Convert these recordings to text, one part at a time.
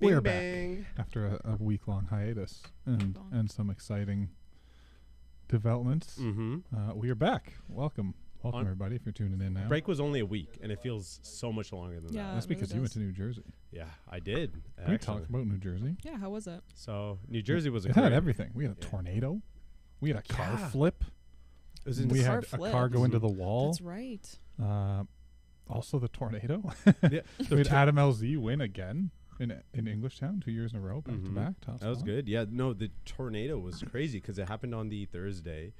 We're bang. back after a week-long hiatus and some exciting developments. We are back. Welcome, everybody, if you're tuning in now. Break was only a week, and it feels so much longer than that. That's because you went to New Jersey. Yeah, I did. Can we talk about New Jersey? Yeah, how was it? So New Jersey was It had everything. We had a tornado. We had a car flip. We had a car go into the wall. That's right. Also the tornado. We had Adam LZ win again in Englishtown 2 years in a row, back to back. That was good. Yeah, no, the tornado was crazy because it happened on the Thursday,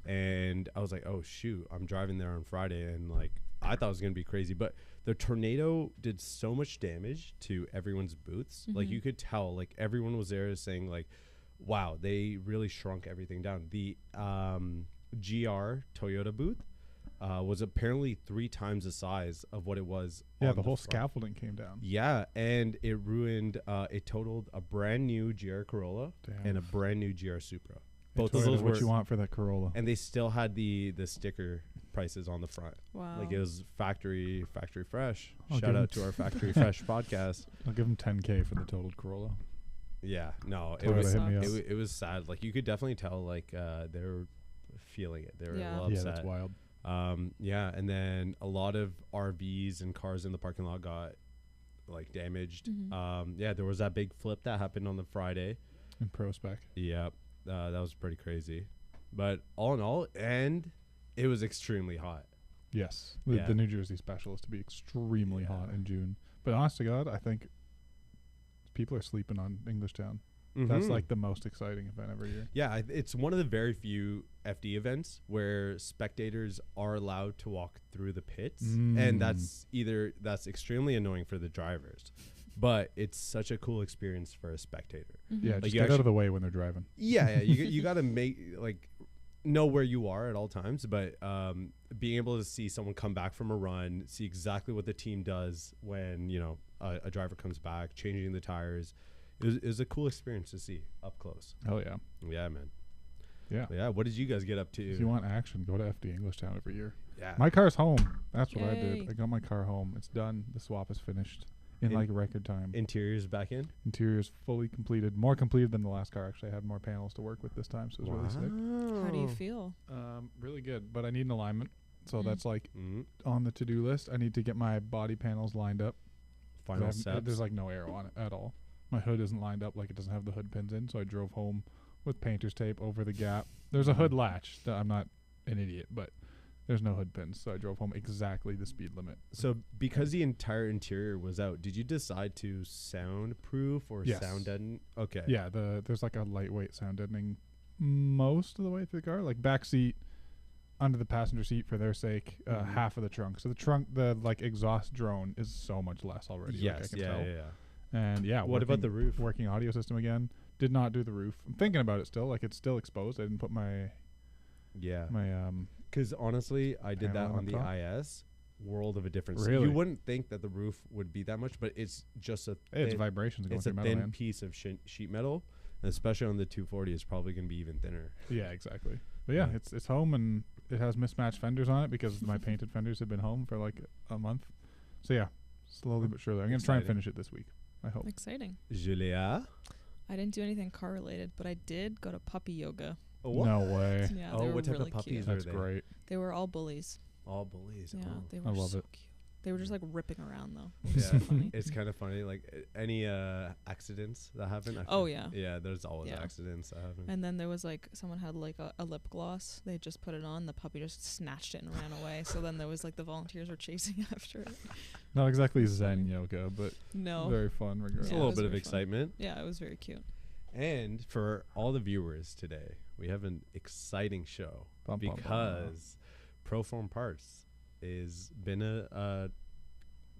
and I was like, oh shoot, I'm driving there on Friday, and like I thought it was gonna be crazy, but the tornado did so much damage to everyone's booths. Like you could tell, like everyone was there saying like, wow, they really shrunk everything down. The GR Toyota booth was apparently 3 times the size of what it was. Yeah, the whole scaffolding came down. Yeah, and it ruined. It totaled a brand new GR Corolla and a brand new GR Supra. Both of those were what you want for that Corolla. And they still had the sticker prices on the front. Wow. Like it was factory fresh. Shout out to our Factory Fresh podcast. I'll give them $10,000 for the totaled Corolla. Yeah, no, it was sad. Like you could definitely tell like they were feeling it. They were a little upset. Yeah, that's wild. Yeah, and then a lot of RVs and cars in the parking lot got like damaged. Yeah, there was that big flip that happened on the Friday in Prospect. Yeah, that was pretty crazy. But all in all, and it was extremely hot. Yes, the New Jersey special is to be extremely hot in June. But honest to God, I think people are sleeping on Englishtown. That's like the most exciting event every year. Yeah, it's one of the very few FD events where spectators are allowed to walk through the pits, and that's extremely annoying for the drivers, but it's such a cool experience for a spectator. Yeah, like just get out of the way when they're driving. Yeah, you got to know where you are at all times, but being able to see someone come back from a run, see exactly what the team does when a driver comes back, changing the tires. It was a cool experience to see up close. Oh, yeah. Yeah, man. Yeah. What did you guys get up to? If you want action, go to FD Englishtown every year. Yeah. My car's home. That's what I did. I got my car home. It's done. The swap is finished in like record time. Interior's back in? Interior's fully completed. More completed than the last car, actually. I had more panels to work with this time, so it was really sick. How do you feel? Really good, but I need an alignment. So that's like on the to-do list. I need to get my body panels lined up. Final steps. There's like no arrow on it at all. My hood isn't lined up, like it doesn't have the hood pins in, so I drove home with painter's tape over the gap. There's a hood latch. I'm not an idiot, but there's no hood pins, so I drove home exactly the speed limit. So because the entire interior was out, did you decide to soundproof or sound deaden? Okay. Yeah, there's like a lightweight sound deadening most of the way through the car, like back seat, under the passenger seat for their sake, half of the trunk. So the like exhaust drone is so much less already. Yes, like I can tell. Yeah. And what about the roof? Working audio system again. Did not do the roof. I'm thinking about it still. Like it's still exposed. I didn't put my because honestly, I did that on the IS. World of a difference. Really? You wouldn't think that the roof would be that much, but it's just it's vibrations going through metal. It's a thin piece of sheet metal, and especially on the 240, it's probably going to be even thinner. Yeah, exactly. But yeah, it's home, and it has mismatched fenders on it because my painted fenders have been home for like a month. So yeah, slowly but surely. I'm going to try and finish it this week. I hope. Exciting. Julia? I didn't do anything car related, but I did go to puppy yoga. Oh, what? No way. Yeah, what type really of puppies cute. are That's they? great. They were all bullies. All bullies. Yeah, Oh. they were I love so it. cute. They were just like ripping around though. Yeah, So funny. it's kind of funny. Like any accidents that happen. Yeah, there's always accidents that happen. And then there was like someone had like a lip gloss. They just put it on. The puppy just snatched it and ran away. So then there was like the volunteers were chasing after it. Not exactly Zen yoga, but very fun. Regardless. It's a little bit of excitement. Yeah, it was very cute. And for all the viewers today, we have an exciting show because ProForm Parts is been a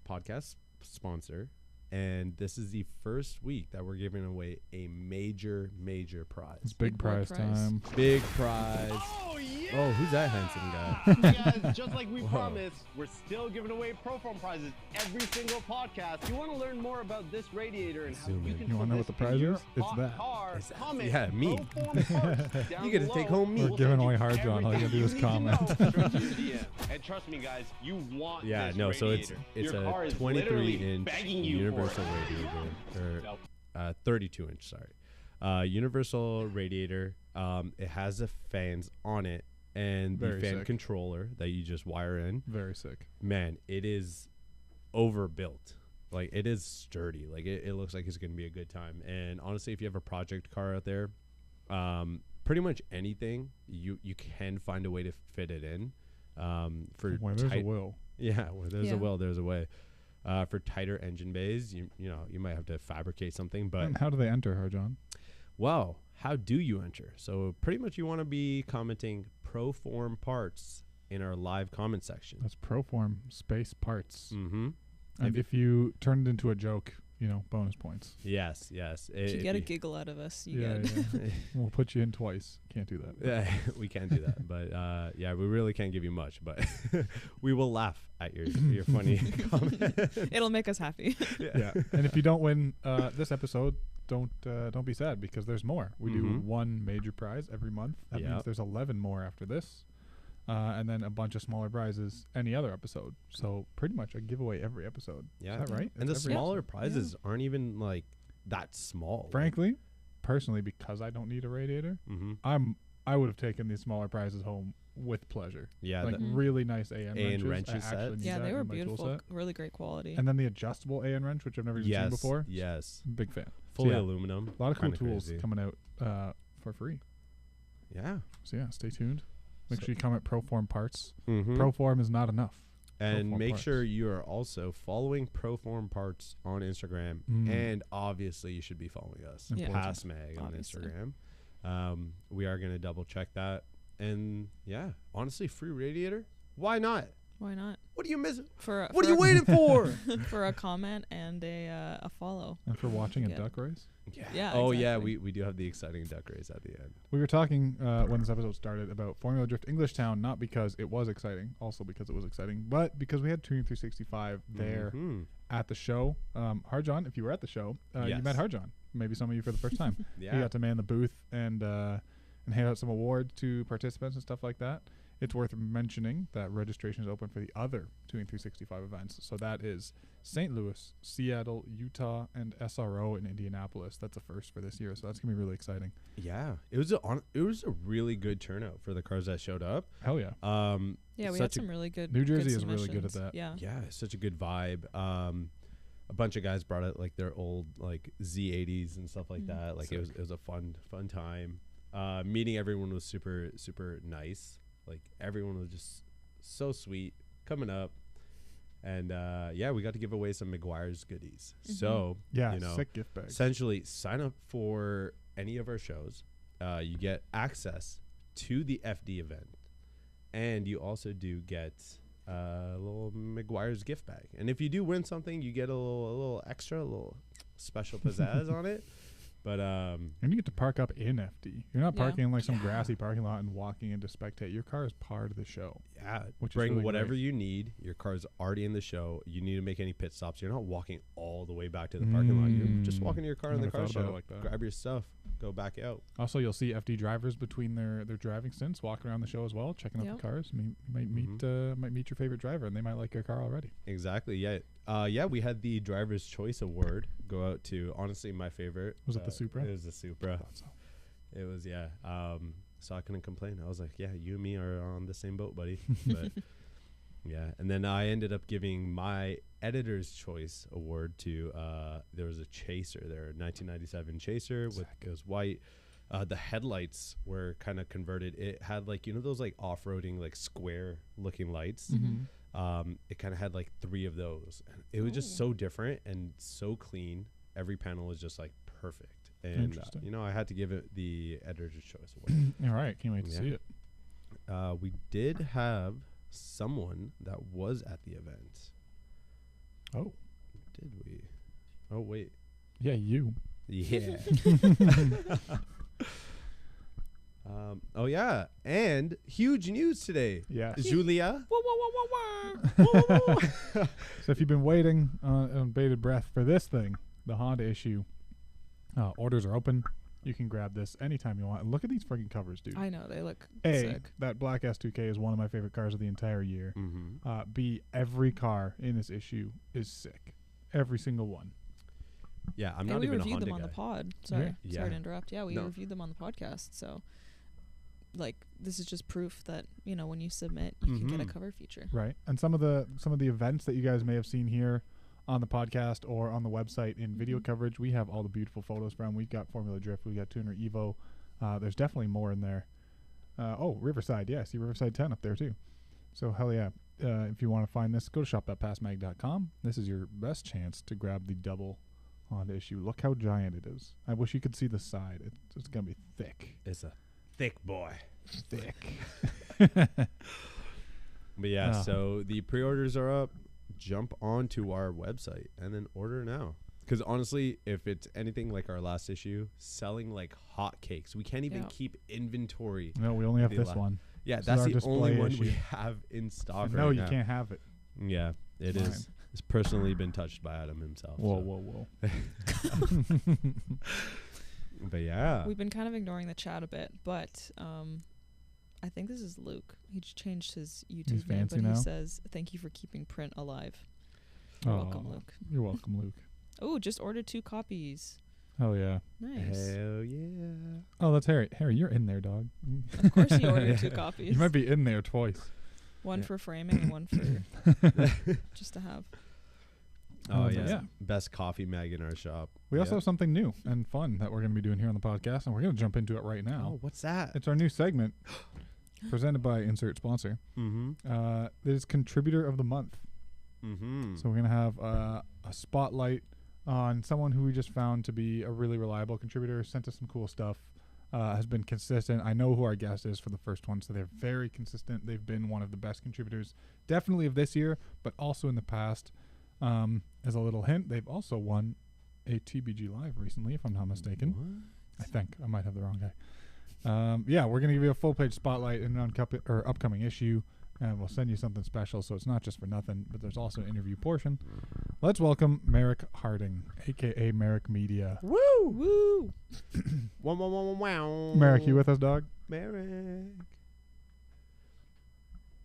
podcast sponsor, and this is the first week that we're giving away a major prize. It's big prize time. Big prize. Oh, yeah! Oh, who's that handsome guy? Guys, just like we promised, we're still giving away ProForm prizes every single podcast. You want to learn more about this radiator and how you can You want to know what the prize is? It's that. car car, Exactly. comment Yeah, me. ProForm parts down You get to below. take home me. We're We'll giving send away you hard John. All you gotta do is everything you need to comment. know straight to your DM. And trust me, guys, you want Yeah, this no. So radiator. it's Your car a is literally 23-inch begging you universal for it. radiator, Nope. or 32-inch. Sorry, universal radiator. It has the fans on it and the Very fan sick. controller that you just wire in. Very sick. Man, it is overbuilt. Like, it is sturdy. Like, it looks like it's gonna be a good time. And honestly, if you have a project car out there, pretty much anything you can find a way to fit it in. For Where there's a tight, will. yeah, where there's Yeah. a will, there's a way. For tighter engine bays, you know, you might have to fabricate something. But And how do they enter, hard John? well, how do you enter? So pretty much you want to be commenting ProForm parts in our live comment section. That's ProForm space parts. Mm-hmm. And if you turn it into a joke, you know, bonus points. Yes. If you get a giggle out of us, you Yeah, get. yeah. We'll put you in twice. Can't do that. Yeah, we can't do that. But yeah, we really can't give you much. But we will laugh at your funny comment. It'll make us happy. Yeah. And if you don't win this episode, don't be sad because there's more. We do Mhm. one major prize every month. That Yep. means there's 11 more after this. And then a bunch of smaller prizes any other episode. So pretty much a giveaway every episode. Yeah. Is that right? And the It's every smaller episode. prizes aren't even like that small. Frankly, personally, because I don't need a radiator, Mm-hmm. I would have taken these smaller prizes home with pleasure. Yeah. Like that- Mhm. really nice AN AN wrenches. I wrenches actually sets. need Yeah, that they were in my tool beautiful, set. really great quality. And then the adjustable AN wrench, which I've never even seen before. Yes. Big fan. Fully yeah, aluminum. A lot of cool Kinda tools crazy. coming out for free. Yeah. So yeah, stay tuned. Make So- sure you comment ProForm parts. Mm-hmm. ProForm is not enough. And ProForm make parts. sure you are also following ProForm Parts on Instagram. Mm. And obviously, you should be following us. Yeah. Pass Mag on Obviously. Instagram. We are going to double check that. And yeah, honestly, free radiator. Why not? Why not? What are you missing? For What are you waiting for? for a comment and a follow. And for watching a Yeah. duck race. Yeah, Oh, yeah. exactly. We do have the exciting duck race at the end. We were talking when this episode started about Formula Drift English Town, not because it was exciting, also because it was exciting, but because we had Tuning 365 there Mhm. at the show. Harjon, if you were at the show, you Yes. met Harjon. Maybe some of you for the first time. Yeah. He got to man the booth and hand out some awards to participants and stuff like that. It's worth mentioning that registration is open for the other Tuning 365 events. So that is St. Louis, Seattle, Utah, and SRO in Indianapolis. That's a first for this year, so that's gonna be really exciting. Yeah. It was a really good turnout for the cars that showed up. Hell yeah! Yeah, we such had a- some really good. New Jersey good is really good at submissions. that. Yeah. Yeah, it's such a good vibe. A bunch of guys brought out like their old like Z80s and stuff like Mhm. that. Like it was a fun time. Meeting everyone was super nice. Like everyone was just so sweet coming up. And yeah, we got to give away some McGuire's goodies. Mhm. So Yeah, you know, sick gift bags. essentially sign up for any of our shows. You get access to the FD event, and you also do get a little McGuire's gift bag. And if you do win something, you get a little extra, a little special pizzazz on it. But And you get to park up in FD. You're not Yeah. parking in like some grassy parking lot and walking in to spectate. Your car is part of the show. yeah, Which is bring really whatever great. you need. Your car's already in the show. You need to make any pit stops. You're not walking all the way back to the parking lot. You're just walking to your car in the Never car thought about show. it like that. Grab your stuff, go back out. Also, you'll see FD drivers between their driving stints walking around the show as well, checking out Yep. the cars. You might meet your favorite driver, and they might like your car already. Exactly. Yeah. Yeah. We had the Driver's Choice Award go out to honestly my favorite. Was it the Supra? It was the Supra. Thought so. It was So I couldn't complain. I was like, yeah, you and me are on the same boat, buddy. But yeah. And then I ended up giving my Editor's Choice Award to there was a Chaser there, 1997 Chaser with it was white. The headlights were kind of converted. It had like those like off-roading like square looking lights. It kind of had like 3 of those. And it was just so different and so clean. Every panel was just like perfect. And Interesting. I had to give it the Editor's Choice Award. All right, can't wait to Yeah. see it. We did have someone that was at the event. Oh, Did we? Oh wait. yeah, you. Yeah. Oh yeah, and huge news today. Yeah. Julia. Whoa, whoa, whoa, whoa, whoa. So if you've been waiting on bated breath for this thing, the Honda issue, orders are open. You can grab this anytime you want. And look at these freaking covers, dude. I know they look A, sick. that black S2K is one of my favorite cars of the entire year. Mm-hmm. B, every car in this issue is sick. Every single one. Yeah, I'm And not we even a reviewed Honda them on guy. the pod. Sorry, Yeah. sorry to interrupt. Yeah, we No. reviewed them on the podcast. So, like, this is just proof that when you submit, you can get a cover feature. Right. And some of the events that you guys may have seen here on the podcast or on the website in video coverage, we have all the beautiful photos from. We've got Formula Drift, we got Tuner Evo. There's definitely more in there. Riverside. Yeah, I see Riverside 10 up there too. So hell yeah. If you want to find this, go to shop.passmag.com. This is your best chance to grab the double Honda issue. Look how giant it is. I wish you could see the side. It's going to be thick. It's a thick boy. Thick. But yeah, so the pre-orders are up. Jump onto our website and then order now. Because honestly, if it's anything like our last issue, selling like hotcakes. We can't even keep inventory. No, we only have this one. Yeah, This that's is our the only display one issue. we have in stock No, right you now. can't have it. Yeah, it Fine. is. It's personally been touched by Adam himself. Whoa. But yeah. We've been kind of ignoring the chat a bit, but I think this is Luke. He just changed his YouTube name, fancy but now? he says, "Thank you for keeping print alive." You're welcome, Luke. You're welcome, Luke. Oh, just ordered 2 copies. Hell yeah. Nice. Hell yeah. Oh, that's Harry. Harry, you're in there, dog. Of course, he ordered 2 copies. You might be in there twice. One for framing and one for just to have. Oh, Oh, yeah. yeah. Best coffee mag in our shop. We also Yeah. have something new and fun that we're going to be doing here on the podcast, and we're going to jump into it right now. Oh, what's that? It's our new segment presented by Insert Sponsor. Mm-hmm. It is Contributor of the Month. Mm-hmm. So we're going to have a spotlight on someone who we just found to be a really reliable contributor, sent us some cool stuff, has been consistent. I know who our guest is for the first one, so they're very consistent. They've been one of the best contributors, definitely of this year, but also in the past. As a little hint, they've also won a TBG Live recently, if I'm not mistaken. What? I think. I might have the wrong guy. Yeah, we're going to give you a full-page spotlight in an upcoming issue, and we'll send you something special, so it's not just for nothing, but there's also an interview portion. Let's welcome Merrick Harding, a.k.a. Merrick Media. Woo! Woo! Wow. Merrick, you with us, dog? Merrick.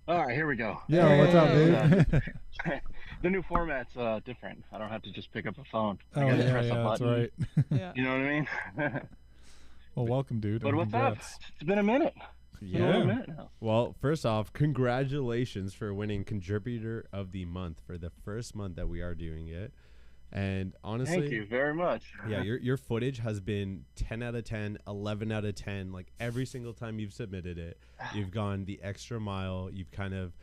All right, here we go. Yeah, what's up, Hey. dude? The new format's different. I don't have to just pick up a phone. Oh, I gotta yeah, press a that's button. right. Yeah. You know what I mean? Well, welcome, dude. But and what's up? congrats. It's been a minute. It's been Yeah. a minute now. Well, first off, congratulations for winning Contributor of the Month for the first month that we are doing it. And honestly, Thank you very much. yeah, your footage has been 10 out of 10, 11 out of 10. Like every single time you've submitted it, you've gone the extra mile. You've kind of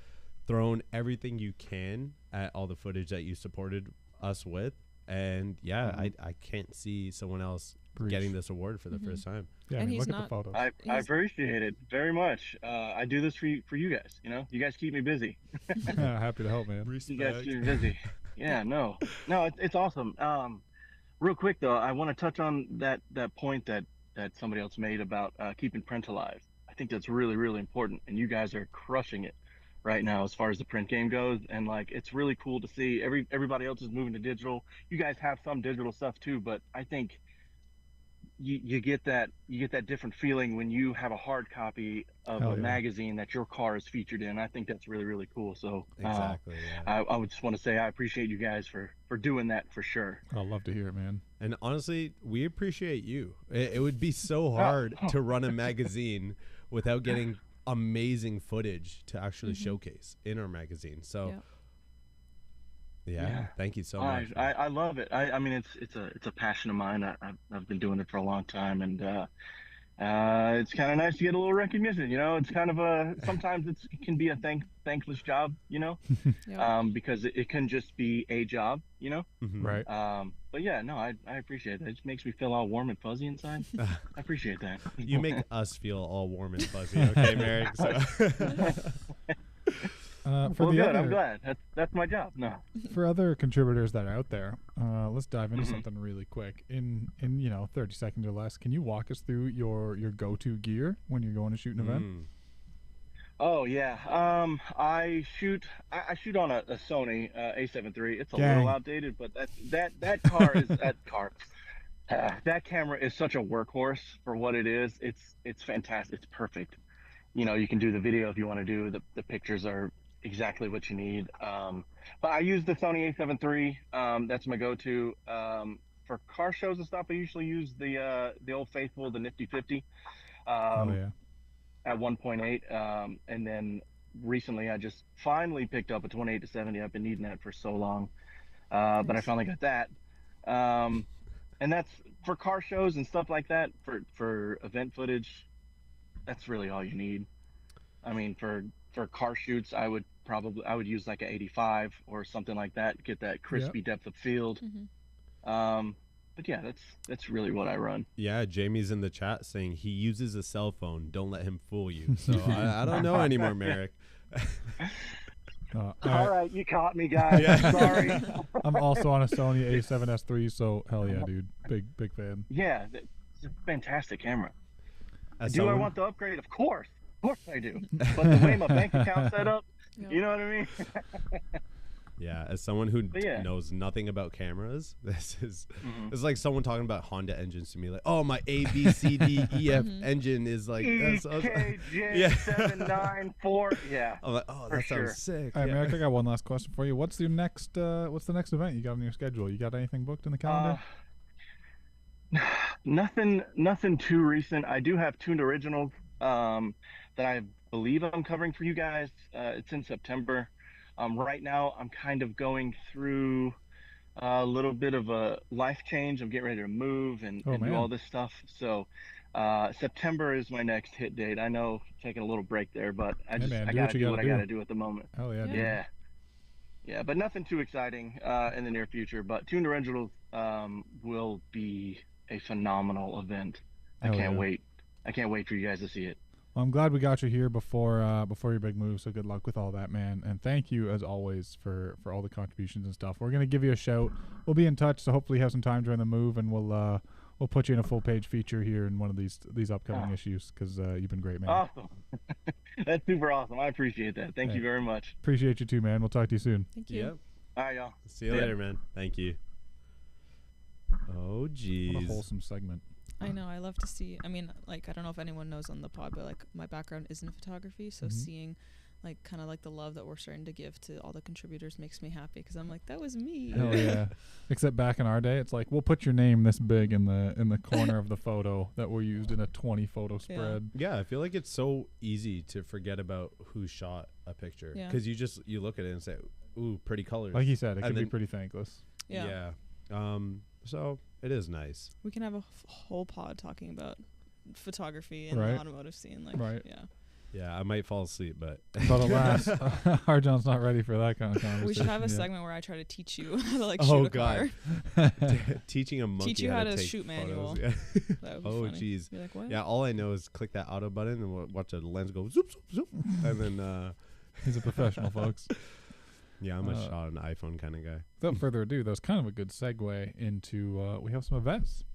thrown everything you can at all the footage that you supported us with. And yeah, I can't see someone else Preach. getting this award for the first time. Yeah, And I mean, he's look at not- the photos. I He's- appreciate it very much. I do this for you guys. You know, you guys keep me busy. Yeah, happy to help, man. You guys keep me busy. Yeah, no, it's awesome. Real quick though, I want to touch on that point that somebody else made about keeping print alive. I think that's really, really important, and you guys are crushing it right now as far as the print game goes. And like, it's really cool to see everybody else is moving to digital. You guys have some digital stuff too, but I think you get that different feeling when you have a hard copy of Hell a yeah. magazine that your car is featured in. I think that's really, really cool. So Exactly. Yeah. I would just want to say I appreciate you guys for doing that for sure. I'd love to hear it, man. And honestly, we appreciate you. It would be so hard to run a magazine without getting amazing footage to actually showcase in our magazine. So yeah, thank you so much. I love it. I mean, it's a passion of mine. I've been doing it for a long time, and it's kind of nice to get a little recognition. You know, it's kind of sometimes it can be a thankless job. You know, Yeah. because it can just be a job. You know, Mhm. Right. but yeah, no, I appreciate it. It just makes me feel all warm and fuzzy inside. I appreciate that. You make us feel all warm and fuzzy, okay, Merrick? So. For well, the good. other, I'm glad. That's my job. No. for other contributors that are out there, let's dive into something really quick. In 30 seconds or less, can you walk us through your go-to gear when you're going to shoot an event? Mm. Oh yeah. I shoot on a Sony A7 III. It's a Gang. little outdated, but that car is that car. That camera is such a workhorse for what it is. It's fantastic. It's perfect. You know, you can do the video if you want to do the pictures are exactly what you need. But I use the Sony A7 III. That's my go-to. For car shows and stuff, I usually use the old faithful, the Nifty 50 Oh yeah. at 1.8. And then recently, I just finally picked up a 28 to 70. I've been needing that for so long, but I finally got that. And that's for car shows and stuff like that. For event footage, that's really all you need. I mean, for car shoots, I would use like a 85 or something like that, get that crispy depth of field. But yeah, that's really what I run. Yeah, Jamie's in the chat saying he uses a cell phone. Don't let him fool you. So I don't know anymore, Merrick. All right, you caught me, guys. Yeah. Sorry. I'm also on a Sony A7S III, so hell yeah, dude. Big fan. Yeah, it's a fantastic camera. As Do I someone- want the upgrade? Of course I do. But the way my bank account's set up, you know what I mean? Yeah, as someone who But yeah. knows nothing about cameras, this is it's like someone talking about Honda engines to me. Like, oh, my A, B, C, D, E, F engine is like that's, EKJ 794. Yeah. I'm like, oh, For that sure. sounds sick. All right, Yeah. Merrick, I got one last question for you. What's the next event you got on your schedule? You got anything booked in the calendar? Nothing too recent. I do have tuned originals that I believe I'm covering for you guys. It's in September. Right now, I'm kind of going through a little bit of a life change. I'm getting ready to move and do man. all this stuff. So September is my next hit date. I know taking a little break there, but I man, do gotta what you do gotta what I do. gotta do at the moment. Hell yeah, dude. Yeah, but nothing too exciting in the near future. But tuned originals will be a phenomenal event. I Hell can't yeah. wait. I can't wait for you guys to see it. Well, I'm glad we got you here before your big move. So good luck with all that, man. And thank you as always for all the contributions and stuff. We're gonna give you a shout. We'll be in touch. So hopefully you have some time during the move, and we'll put you in a full page feature here in one of these upcoming issues because you've been great, man. Awesome. That's super awesome. I appreciate that. Thank you very much. Appreciate you too, man. We'll talk to you soon. Thank you. Yep. All right, y'all. See you Yeah. later, man. Thank you. Oh, What a geez. wholesome segment. I know. I love to see. I mean, like, I don't know if anyone knows on the pod, but like, my background is in photography, so seeing, like, kind of like the love that we're starting to give to all the contributors makes me happy because I'm like, that was me. Hell yeah. Except back in our day, it's like we'll put your name this big in the corner of the photo that we used in a 20 photo spread. Yeah, I feel like it's so easy to forget about who shot a picture Yeah. because you look at it and say, "Ooh, pretty colors." Like he said, it And could be then- pretty thankless. Yeah. So it is nice. We can have a whole pod talking about photography and Right. the automotive scene. Like, Right. yeah. Yeah, I might fall asleep, but But alas, Arjon's not ready for that kind of conversation. We should have a yet. segment where I try to teach you how to like Oh, shoot a God. car. teaching a monkey Teach you how to take shoot photos. manual. Yeah. That would be Oh, funny. jeez. You're like, what? Yeah, all I know is click that auto button and watch the lens go zoop, zoop, zoop. And then, He's a professional, folks. yeah, I'm a shot on iPhone kind of guy. Without further ado, that was kind of a good segue into we have some events.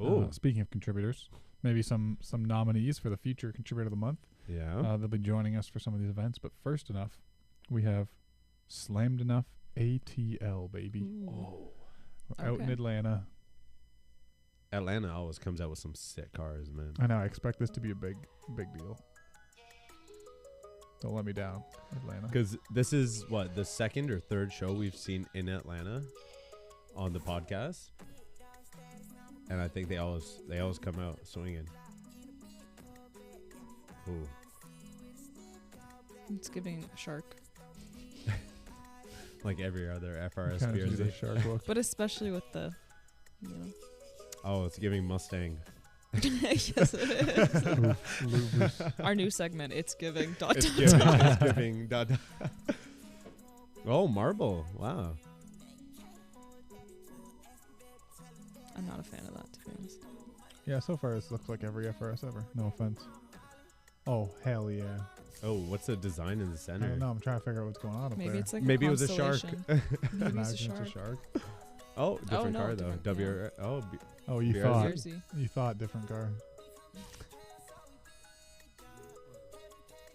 Oh, Speaking of contributors, maybe some nominees for the future contributor of the month. yeah. They'll be joining us for some of these events. But first enough, we have SlammedEnuff ATL, baby. Ooh. We're out in Okay. Atlanta. Atlanta always comes out with some sick cars, man. I know. I expect this to be a big deal. Don't let me down, Atlanta. Because this is what the second or third show we've seen in Atlanta on the podcast, and I think they always come out swinging. Ooh, It's giving shark, like every other FRS Kind of BRZ. a shark look. but especially with the, you know. Oh, it's giving Mustang. Yes, it is. Lubers. Our new segment. It's giving. It's giving. It's giving. Dot, dot. Oh, marble! Wow. I'm not a fan of that, to be honest. Yeah, so far this looks like every FRS ever. No offense. Oh, hell yeah. Oh, what's the design in the I center? don't know. I'm trying to figure out what's going on up Maybe there. it's like Maybe a it was a shark. constellation. Maybe it's a Imagine shark. it's a shark. Oh, different no, car though. different, yeah. Oh, Oh, you BRZ. thought Jersey. different car.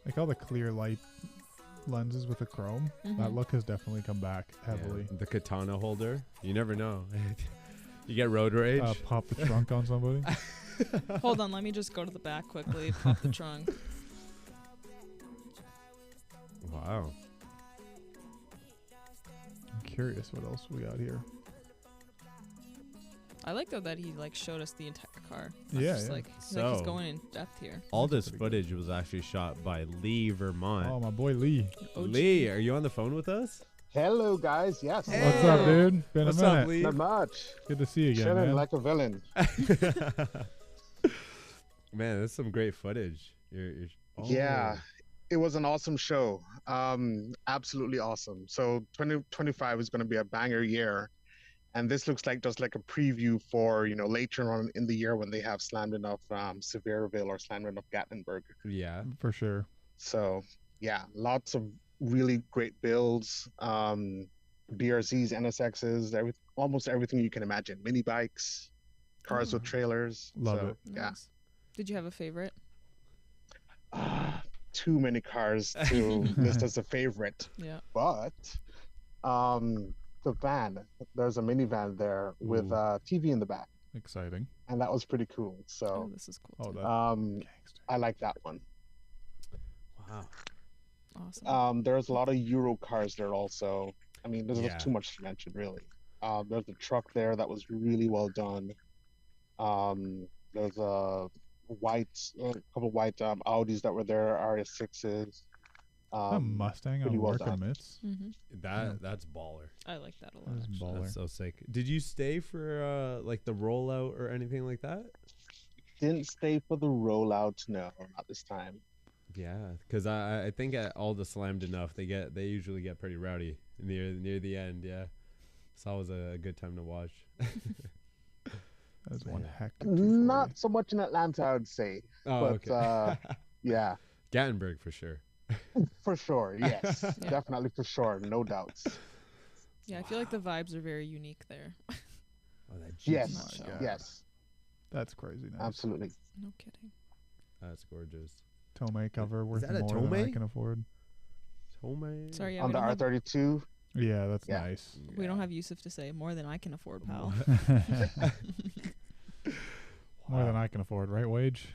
Like all the clear light lenses with the chrome. That Mhm. look has definitely come back heavily. yeah. The katana holder. You never know. You get road rage. Pop the trunk on somebody. Hold on, let me just go to the back quickly. Pop the trunk. Wow. I'm curious what else we got here. I like though that he like showed us the entire car. Yeah, Just yeah. like So- he's going in depth here. All That's this pretty good. footage was actually shot by Lee, Vermont. Oh, my boy Lee. OG. Lee, are you on the phone with us? Hello, guys. Yes. Hey. What's up, dude? Been What's a minute. up, Lee? Not much. Good to see you again, Chilling man. like a villain. Man, that's some great footage. You're Yeah, it was an awesome show. Absolutely awesome. So 2025 is going to be a banger year, and this looks like just like a preview for later on in the year when they have SlammedEnuff Sevierville or SlammedEnuff Gatlinburg. Yeah. For sure. So yeah, lots of really great builds. BRZs, NSXs, almost everything you can imagine. Mini bikes, cars with trailers. Love So, it. Yeah. Nice. Did you have a favorite? Too many cars to list as a favorite, Yeah. but the van, there's a minivan there with Ooh. a TV in the back, Exciting. and that was pretty cool. Oh, So this is cool. Oh, too. that gangster. I like that one. Wow. Awesome. There's a lot of Euro cars there also. I mean, there's Yeah. just too much to mention, really. There's a truck there that was really well done. There's a couple white Audis that were there, RS6s. A Mustang pretty on well work done. emits. Mm-hmm. That's baller. I like that a lot. That's actually. baller. That's so sick. Did you stay for like the rollout or anything like that? Didn't stay for the rollout, no, not this time. Yeah, because I think at all the SlammedEnuff they usually get pretty rowdy near the end. Yeah, so that was a good time to watch. That's one Man. heck of 240. Not so much in Atlanta, I would say. Oh, But, okay. Yeah, Gatlinburg for sure. for sure. Yes, Yeah. definitely for sure. No doubts. Yeah, I feel like the vibes are very unique there. Oh, that Jeep Yes, Not sure. God. yes, That's crazy nice. absolutely. No kidding. That's gorgeous. Tomei cover worth that a more than I Tomei? can afford. Tomei. Sorry, yeah, On we the don't, have, R32, Yeah, that's Yeah. nice. we don't have Yusuf to say more than I can afford, pal. More than I can afford, right, Wage?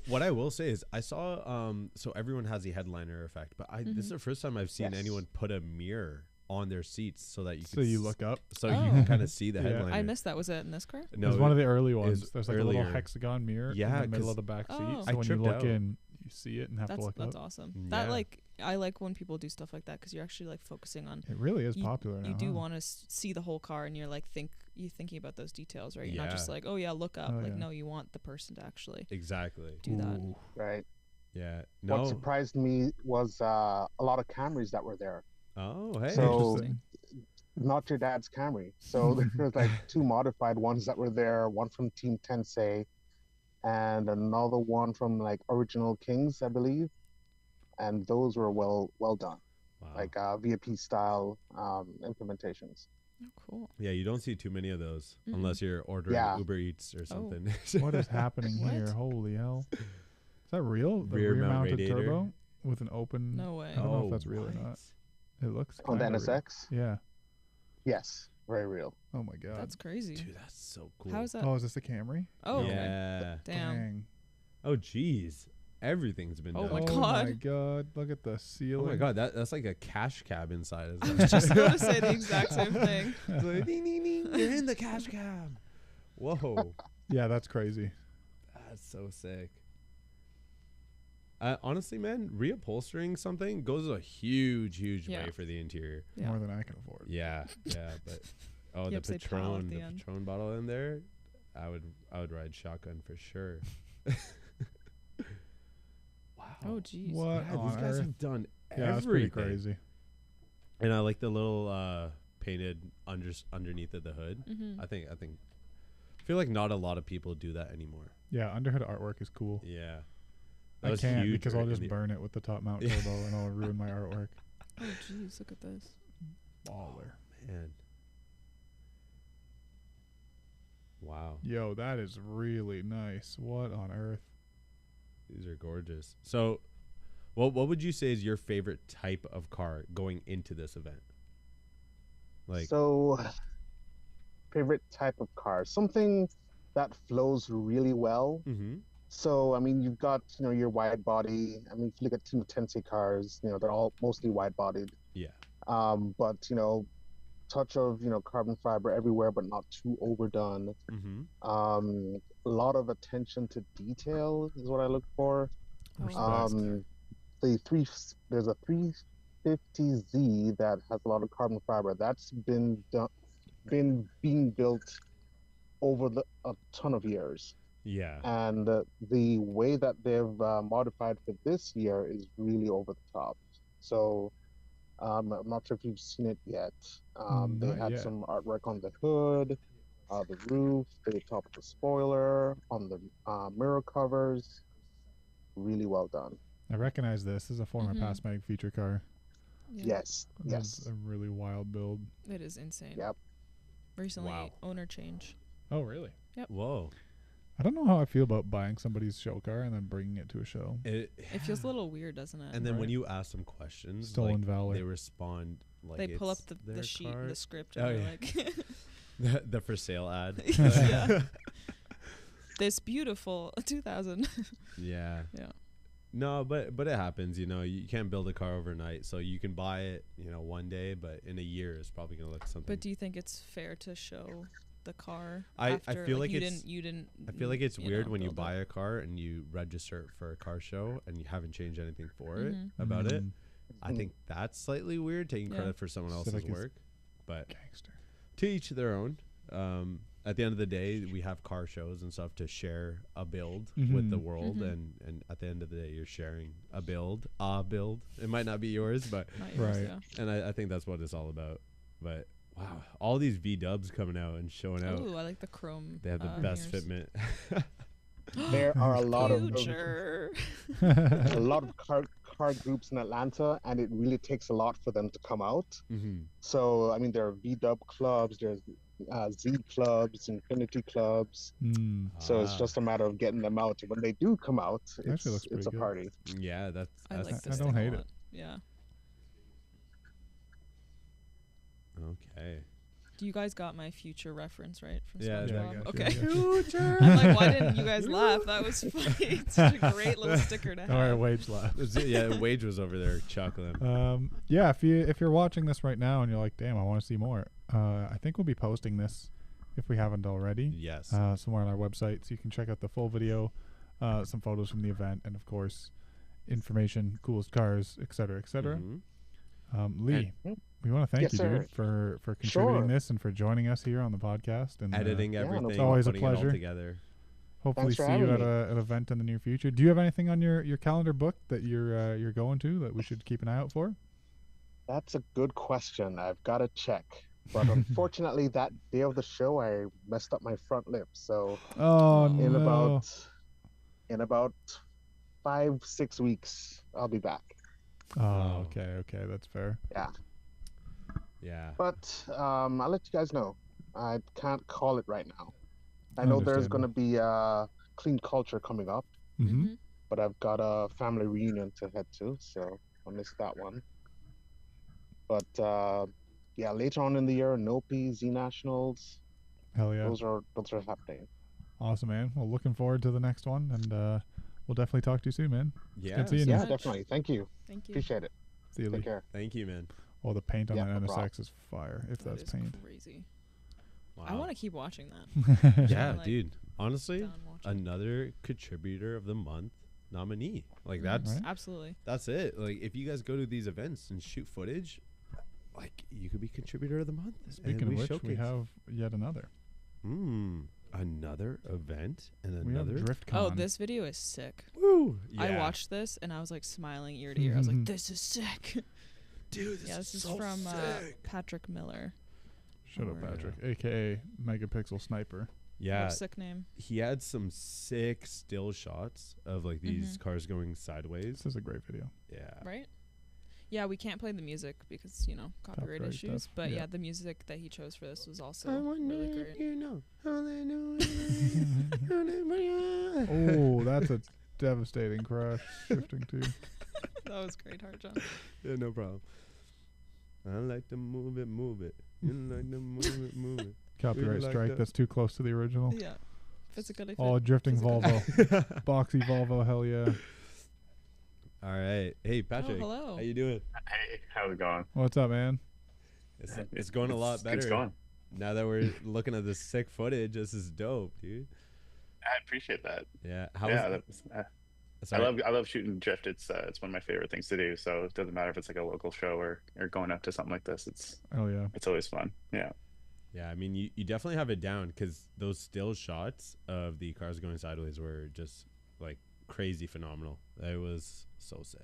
What I will say is I saw so everyone has the headliner effect, but this is the first time I've seen Yes. anyone put a mirror on their seats so that you So can you look up. so you Oh. can kind of see the Yeah. headliner. I missed that. Was it in this car? No, it was one of the early is ones. There's like a little earlier. hexagon mirror Yeah, in the middle 'cause of the back seat. Oh. So I when you tripped look out. in, you see it and have to look That's up. awesome. Yeah. That like I like when people do stuff like that because you're actually like focusing on. It really is You- popular now. You do huh? want to see the whole car, and you're like you're thinking about those details, right? You're not just Yeah. like, oh yeah, look up. Oh, like yeah. no, you want the person to actually exactly. do that. Ooh. right? Yeah. What No. surprised me was a lot of Camrys that were there. Oh, hey. So- Interesting. Not your dad's Camry. So there's like two modified ones that were there. One from Team Tensei, and another one from like Original Kings, I believe. And those were well done, Wow. like VIP style implementations. Oh, cool. Yeah, you don't see too many of those Mm-mm. unless you're ordering Yeah. Uber Eats or something. What is happening What? here? Holy hell. Is that real? The Rear mount rear-mounted radiator? turbo with an open... No way. I don't know if that's real or what? not. It looks On the kinda real. NSX, Yeah. yes, very real. Oh my god. That's crazy. Dude, that's so cool. How is that? Oh, is this the Camry? Oh, okay. yeah. Damn. Dang. Oh, jeez. Everything's been Oh done. my Oh God. my god. Look at the Oh ceiling. my god, that's like a cash cab inside. I was just going to say the exact same thing. It's like, ding, ding, ding, you're in the cash cab. Whoa, Yeah, that's crazy. that's so sick. Honestly, man, reupholstering something goes a huge Yeah. way for the interior. Yeah. More than I can afford. Yeah, but You the have to say pal at Patron, the the end. Patron bottle in there, I would ride shotgun for sure. Wow. Oh, jeez. What Yeah, on these guys earth? have done Yeah, that's pretty everything. crazy. And I like the little painted underneath of the hood. Mm-hmm. I feel like not a lot of people do that anymore. Yeah, underhood artwork is cool. Yeah. I was can't huge because I'll right in just the- burn it with the top mount Yeah. turbo and I'll ruin my artwork. Oh, jeez. Look at this. Baller. Man. Wow. Yo, that is really nice. What on earth? These are gorgeous. So what would you say is your favorite type of car going into this event? Like So favorite type of car, something that flows really well. Mm-hmm. So, I mean, you've got, your wide body. I mean, if you look at Tennessee cars, they're all mostly wide bodied. Yeah. But, touch of, carbon fiber everywhere, but not too overdone. Mm-hmm. A lot of attention to detail is what I look for. Respect. There's a 350Z that has a lot of carbon fiber. That's been being built over a ton of years. Yeah. And the way that they've modified for this year is really over the top. So I'm not sure if you've seen it yet. They Not had yet. some artwork on the hood, the roof, the top of the spoiler, on the mirror covers. Really well done. I recognize this. This is a former Mhm. Pass Mag feature car. Yeah. Yes, That's yes. a really wild build. It is insane. Yep. Recently, Wow. owner change. Oh, really? Whoa. I don't know how I feel about buying somebody's show car and then bringing it to a show. It It feels a little weird, doesn't it? And then when Right. you ask them questions, Stolen like, valor. they respond like they pull up it's the their sheet, car. the script, Oh, and yeah. they're like, the for sale ad. Yeah. "This beautiful 2000." Yeah. Yeah. No, but it happens. You can't build a car overnight, so you can buy it, one day, but in a year it's probably gonna look something. But do you think it's fair to show the car? I after, feel like you it's- didn't. I feel like it's weird when you build it? buy a car and you register it for a car show and you haven't changed anything for it Mhm. about it. Mm, I think that's slightly weird, taking Yeah. credit for someone else's Civic is- work. But Gangster. to each their own. At the end of the day, we have car shows and stuff to share a build with the Mhm. world, Mhm. and at the end of the day, you're sharing a build. It might not be yours, but Not yours, Right. yeah. and I think that's what it's all about. But wow, all these V Dubs coming out and showing out. Ooh, I like the chrome. They have the best mirrors. fitment. There are a lot of Future. a lot of car groups in Atlanta, and it really takes a lot for them to come out. Mm-hmm. So, I mean, there are V-Dub clubs, there's Z clubs, Infinity clubs. Mm. So it's just a matter of getting them out. When they do come out, Actually looks it's pretty a good. party. Yeah, that's I like I this. don't thing a hate it. lot. Yeah. okay. You guys got my future reference right from Yeah, SpongeBob? yeah, I got you, Okay. I got you. Future. I'm like, why didn't you guys laugh? That was funny. It's such a great little sticker to have. All right, wage laugh. Yeah, Wage was over there chuckling. Yeah, if you're watching this right now and you're like, damn, I want to see more. I think we'll be posting this if we haven't already. Yes. Somewhere on our website, so you can check out the full video, some photos from the event, and of course, information, coolest cars, etc., etc. Mhm. Lee, we want to thank Yes, you, sir. dude, for contributing Sure. this and for joining us here on the podcast and Editing Yeah, no everything, It's always a putting it all pleasure. together. hopefully Thanks for see you having at me. an event in the near future. Do you have anything on your calendar book that you're going to that we should keep an eye out for? That's a good question. I've got to check. But unfortunately, that day of the show, I messed up my front lip. So Oh in no! about 5-6 weeks, I'll be back. Oh, okay, that's fair. Yeah. But I'll let you guys know. I can't call it right now. I know there's going to be Clean Culture coming up, Mm-hmm. Mhm. but I've got a family reunion to head to, so I'll miss that one. But yeah, later on in the year, Nopi, Z Nationals, Hell yeah! those are happening. Awesome, man. Well, looking forward to the next one, and we'll definitely talk to you soon, man. Yeah. good seeing you. Yeah, much. definitely. Thank you. Thank you. Appreciate it. See you, Lee. Take care. Thank you, man. Oh, the paint on Yeah, that no problem. NSX is fire. If That that's is paint. crazy. Wow. I want to keep watching that. Yeah, like, dude. Honestly, Down watching. another contributor of the month nominee. Like Mhm. that's Right. Absolutely. that's it. Like if you guys go to these events and shoot footage, like you could be contributor of the month. Speaking and of which, we showcase. have yet another. Another event and We have another. DriftCon. Oh, this video is sick. Woo! I Yeah. watched this and I was like smiling ear to ear. I was like, "This is sick." Dude, Yeah, this is so from sick. Patrick Miller. Shut up, Or- Patrick, aka Megapixel Sniper. Yeah, What a sick name. he had some sick still shots of like these Mhm. cars going sideways. This is a great video. Yeah. Right? Yeah, we can't play the music because, copyright Copyright issues. stuff, But yeah. yeah, the music that he chose for this was also I wonder really if great. you know how they do it. Oh, that's a devastating crash. Shifting to. That was great, Hard John. Yeah, no problem. I like to move it, move it. You like to move it, move it. Copyright like strike. that. That's too close to the original. Yeah. If it's a good Oh, drifting Physical. Volvo. Boxy Volvo, hell yeah. All right. Hey, Patrick. hello. How you doing? Hey, how's it going? What's up, man? It's going a lot better. It's going. Now that we're looking at this sick footage, this is dope, dude. I appreciate that. Yeah. I love shooting drift. It's one of my favorite things to do. So it doesn't matter if it's like a local show or going up to something like this. Oh yeah. It's always fun. Yeah. Yeah, I mean, you definitely have it down because those still shots of the cars going sideways were just like crazy phenomenal. It was so sick.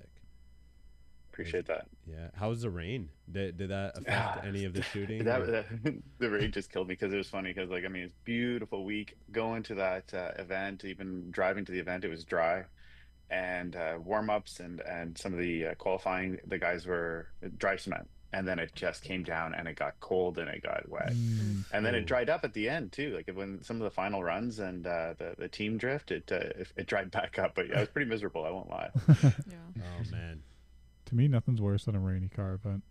Appreciate that. Yeah. How was the rain? Did that affect any of the shooting? The rain just killed me because it was funny because like I mean it's a beautiful week going to that event, even driving to the event it was dry, and warm-ups and some of the qualifying the guys were dry cement, and then it just came down and it got cold and it got wet, and then it dried up at the end too. Like when some of the final runs and the team drift, it dried back up, but yeah, it was pretty miserable. I won't lie. Yeah. Oh man. To me, nothing's worse than a rainy car event.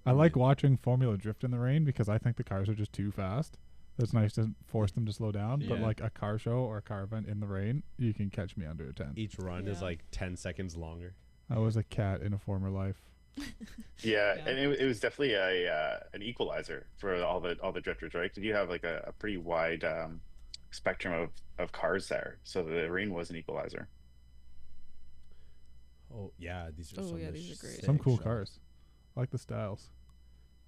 I like watching Formula Drift in the rain because I think the cars are just too fast. It's nice to force them to slow down, but Yeah. like a car show or a car event in the rain, you can catch me under a 10. Each run is Yeah. like 10 seconds longer. I was a cat in a former life. Yeah, Yeah. and it was definitely an equalizer for all the drifters, right? Because you have like a pretty wide spectrum of cars there, so the rain was an equalizer. Oh yeah, these are Oh, some yeah, of the these are great. Some sick cool shots. cars. I like the styles.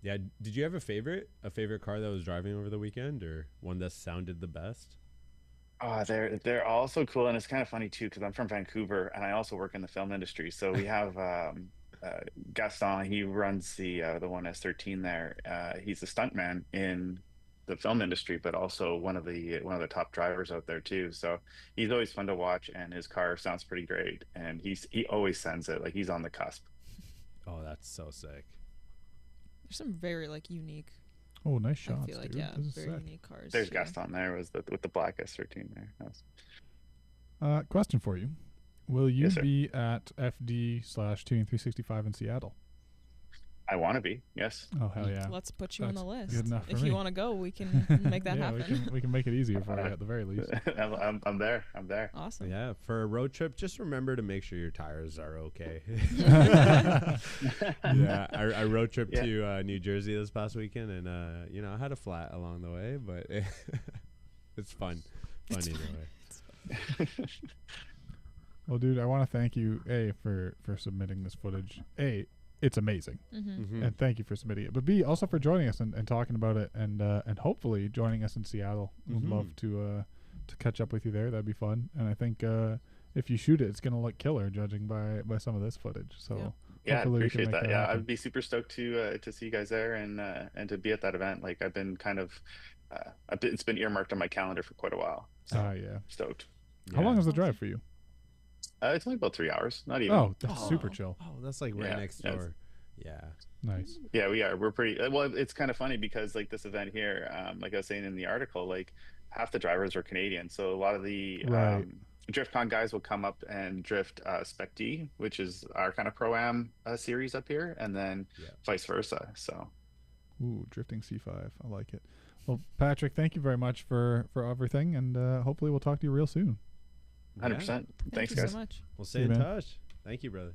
Yeah, did you have a favorite car that was driving over the weekend, or one that sounded the best? Oh, they're all so cool, and it's kind of funny too because I'm from Vancouver and I also work in the film industry. So we have Gaston. He runs the one S13 there. He's a stuntman in the film industry, but also one of the top drivers out there too. So he's always fun to watch, and his car sounds pretty great. And he always sends it like he's on the cusp. Oh, that's so sick. There's some very like unique. Oh, nice shots, I feel like dude. yeah, This is very sick. unique cars. There's yeah. Gaston there with the black S13 there. That was- Question for you. Will you Yes, sir. be at FD/Tuning 365 in Seattle? I want to be, yes. Oh, hell yeah. Let's put you on the That's list. good enough for If me. you want to go, we can make that yeah, happen. we can make it easier for you at the very least. I'm there. I'm there. Awesome. Yeah, for a road trip, just remember to make sure your tires are okay. Yeah, I road trip Yeah. to New Jersey this past weekend, and I had a flat along the way, but it's fun. Fun either way. Well, dude, I want to thank you, for submitting this footage. It's amazing. Mhm. And thank you for submitting it. But B, also for joining us and talking about it, and hopefully joining us in Seattle. Would love to catch up with you there. That'd be fun. And I think if you shoot it, it's gonna look killer, judging by some of this footage. So Yeah, I hopefully we can appreciate make that. Yeah, happen. I'd be super stoked to see you guys there and to be at that event. Like I've been kind of, it's been earmarked on my calendar for quite a while. So Yeah. stoked. How long Yeah. is the drive for you? It's only about 3 hours, not even. Oh, that's super Oh. chill. Oh, that's like right Yeah, next yeah, door. Yeah. Nice. Yeah, we are. We're pretty well. It's kind of funny because like this event here, like I was saying in the article, like half the drivers are Canadian, so a lot of the Right. DriftCon guys will come up and drift Spec D, which is our kind of pro-am series up here, and then Yeah. vice versa. So Ooh, drifting C5. I like it. Well, Patrick, thank you very much for everything, and hopefully we'll talk to you real soon. 100%. Thank Thanks, you guys. so much. We'll See stay you, in man. touch. Thank you, brother.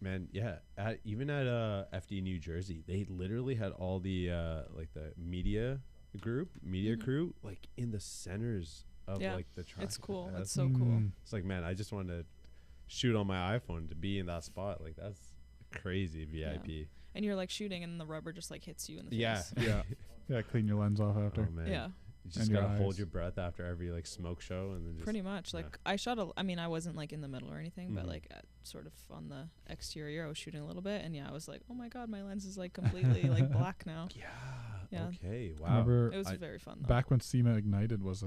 Man, yeah. Even at FD New Jersey, they literally had all the like the media crew like in the centers of Yeah, like the track. It's cool. That's- It's so cool. It's like, man, I just wanted to shoot on my iPhone to be in that spot. Like that's crazy VIP. And you're like shooting, and the rubber just like hits you in the Yeah. face. Yeah. Yeah, clean your lens off after. Oh man. Yeah. You just And your gotta hold eyes. your breath after every like smoke show, and then just Pretty much. yeah. Like I shot I mean, I wasn't like in the middle or anything, but Mhm. like sort of on the exterior, I was shooting a little bit, and yeah, I was like, oh my god, my lens is like completely like black now. Yeah. Yeah. Okay. Wow. Remember It was I- very fun though. back when SEMA Ignited was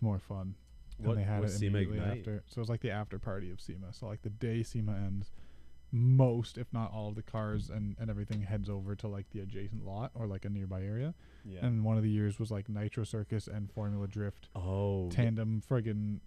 more fun. What and they had was it SEMA immediately Ignite? after. So it was like the after party of SEMA. So like the day SEMA ends, most, if not all of the cars and everything heads over to like the adjacent lot or like a nearby area. Yeah. And one of the years was like Nitro Circus and Formula Drift oh. tandem friggin'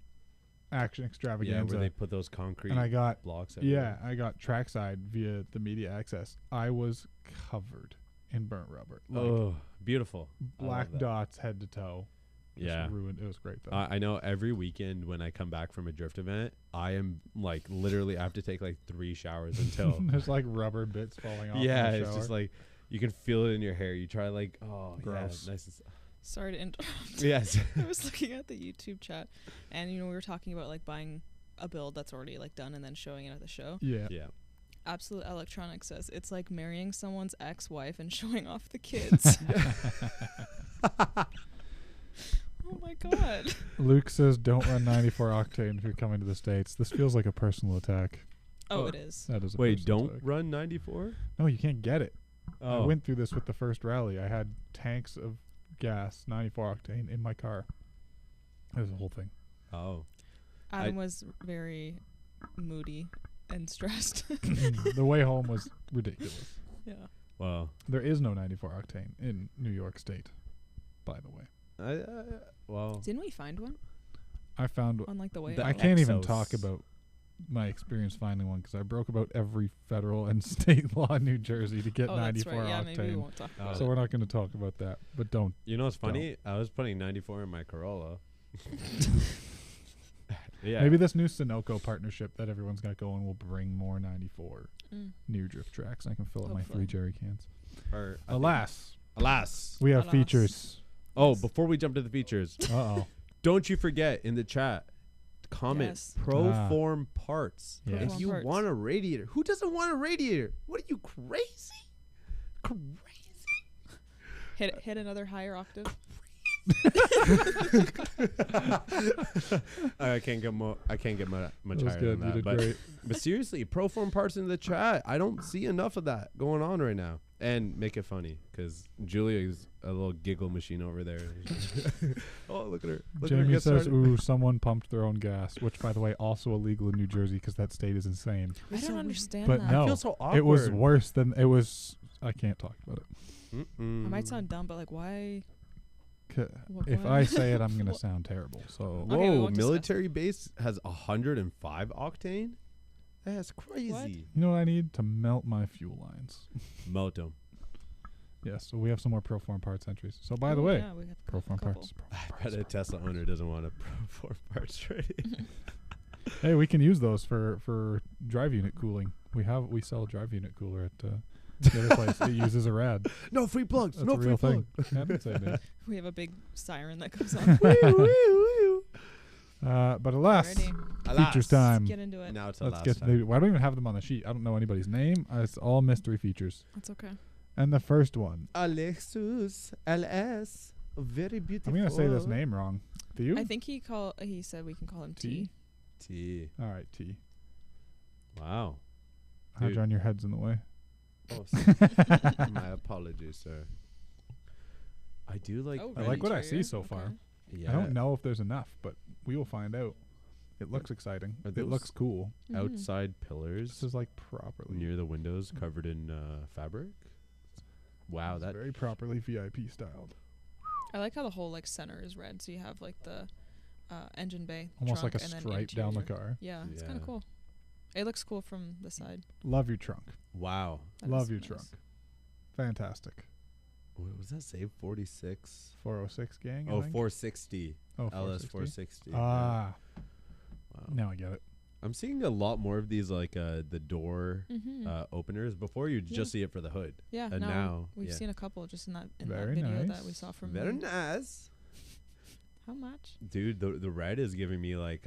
action Yeah, extravaganza. where they put those concrete and I got blocks. yeah, everywhere. I got trackside via the media access. I was covered in burnt rubber. Like, Oh, beautiful. I love black that. dots head to toe. Just Yeah. ruined. It was great though. I know every weekend when I come back from a drift event, I am like literally I have to take like 3 showers until. There's like rubber bits falling off. Yeah, in the it's shower. just like you can feel it in your hair. You try like, oh, Gross. yeah, nice. And Sorry to interrupt. yes. I was looking at the YouTube chat, and we were talking about like buying a build that's already like done and then showing it at the show. yeah. Yeah. Absolute Electronics says it's like marrying someone's ex-wife and showing off the kids. Oh my god. Luke says, "Don't run 94 octane if you're coming to the States." This feels like a personal attack. Oh, Oh. it is. That is. A Wait, personal don't attack. run 94? No, you can't get it. I Oh. went through this with the first rally. I had tanks of gas, 94 octane, in my car. It was a whole thing. Oh. Adam was very moody and stressed. The way home was ridiculous. Yeah. Well, There is no 94 octane in New York State, by the way. well, Didn't we find one I found. on like the way? The I out? can't even Exos. talk about my experience finding one because I broke about every federal and state law in New Jersey to get Oh, that's 94 right. Yeah, maybe we octane. won't talk Oh. about So it. we're not going to talk about that. But don't. you know what's funny? I was putting 94 in my Corolla. Yeah. Maybe this new Sunoco partnership that everyone's got going will bring more 94 Mm. near drift tracks. I can fill up my Hopefully. 3 jerry cans. Or, I think- Alas, Alas. we have Alas. features. Oh, Yes. before we jump to the features, Uh-oh. don't you forget in the chat, comment Yes. ProForm parts. Yeah. If ProForm you parts. want a radiator, who doesn't want a radiator? What are you, crazy? Crazy? Hit another higher octave. I can't get much That was higher good. than You that. did But, great. but seriously, ProForm parts in the chat. I don't see enough of that going on right now. And make it funny because Julia is a little giggle machine over there. Oh, look at her. Look at her Jamie get says, started. ooh, someone pumped their own gas, which, by the way, also illegal in New Jersey because that state is insane. I don't understand But that. no, I feel so awkward. It was worse than it was. I can't talk about it. I might sound dumb, but like, why? If What? I say it, I'm going to What? sound terrible. So Okay, we Whoa, won't discuss military base has 105 octane? That's crazy. you know what I need to melt my fuel lines? Moto. Yes. So we have some more ProForm parts entries. So by the Oh, way, yeah, we have a ProForm couple. parts. I bet a Tesla owner doesn't want a ProForm parts ready. Hey, we can use those for drive unit cooling. We sell a drive unit cooler at the other place. It uses a rad. No free plugs. That's no a free real plug. thing. I didn't say that. We have a big siren that goes on. But alas, Alrighty. features time. Get into it. Now it's the Let's last get. time. Why don't we even have them on the sheet? I don't know anybody's name. It's all mystery features. That's okay. And the first one, Alexus LS. Very beautiful. I'm gonna say this name wrong. Do you? I think he said we can call him T? T. T. All right, T. Wow. Hi, Dude. John. Your head's in the way. Oh, my apologies, sir. I do like. Oh, I red like what I interior? see so Okay. far. Yeah. I don't know if there's enough, but we will find out. It looks exciting. Are It those looks cool. Mhm. outside This pillars is like properly near the windows covered in fabric. Wow, it's that very properly VIP styled. I like how the whole like center is red, so you have like the engine bay, Almost like trunk, a and then stripe down the interior. car. Yeah, it's kind Yeah. of cool. It looks cool from the side. Love your trunk. wow. That Love is your nice. trunk. Fantastic. What was that? Say 46. 406 gang. I Oh, think? 460. Oh, LS 460. 460. Ah, Wow. now I get it. I'm seeing a lot more of these, like the door Mm-hmm. openers. Before you Yeah. just see it for the hood. Yeah, and now we've yeah. seen a couple just in that Very video that nice. we saw from Very you. nice, How much? dude. The red is giving me like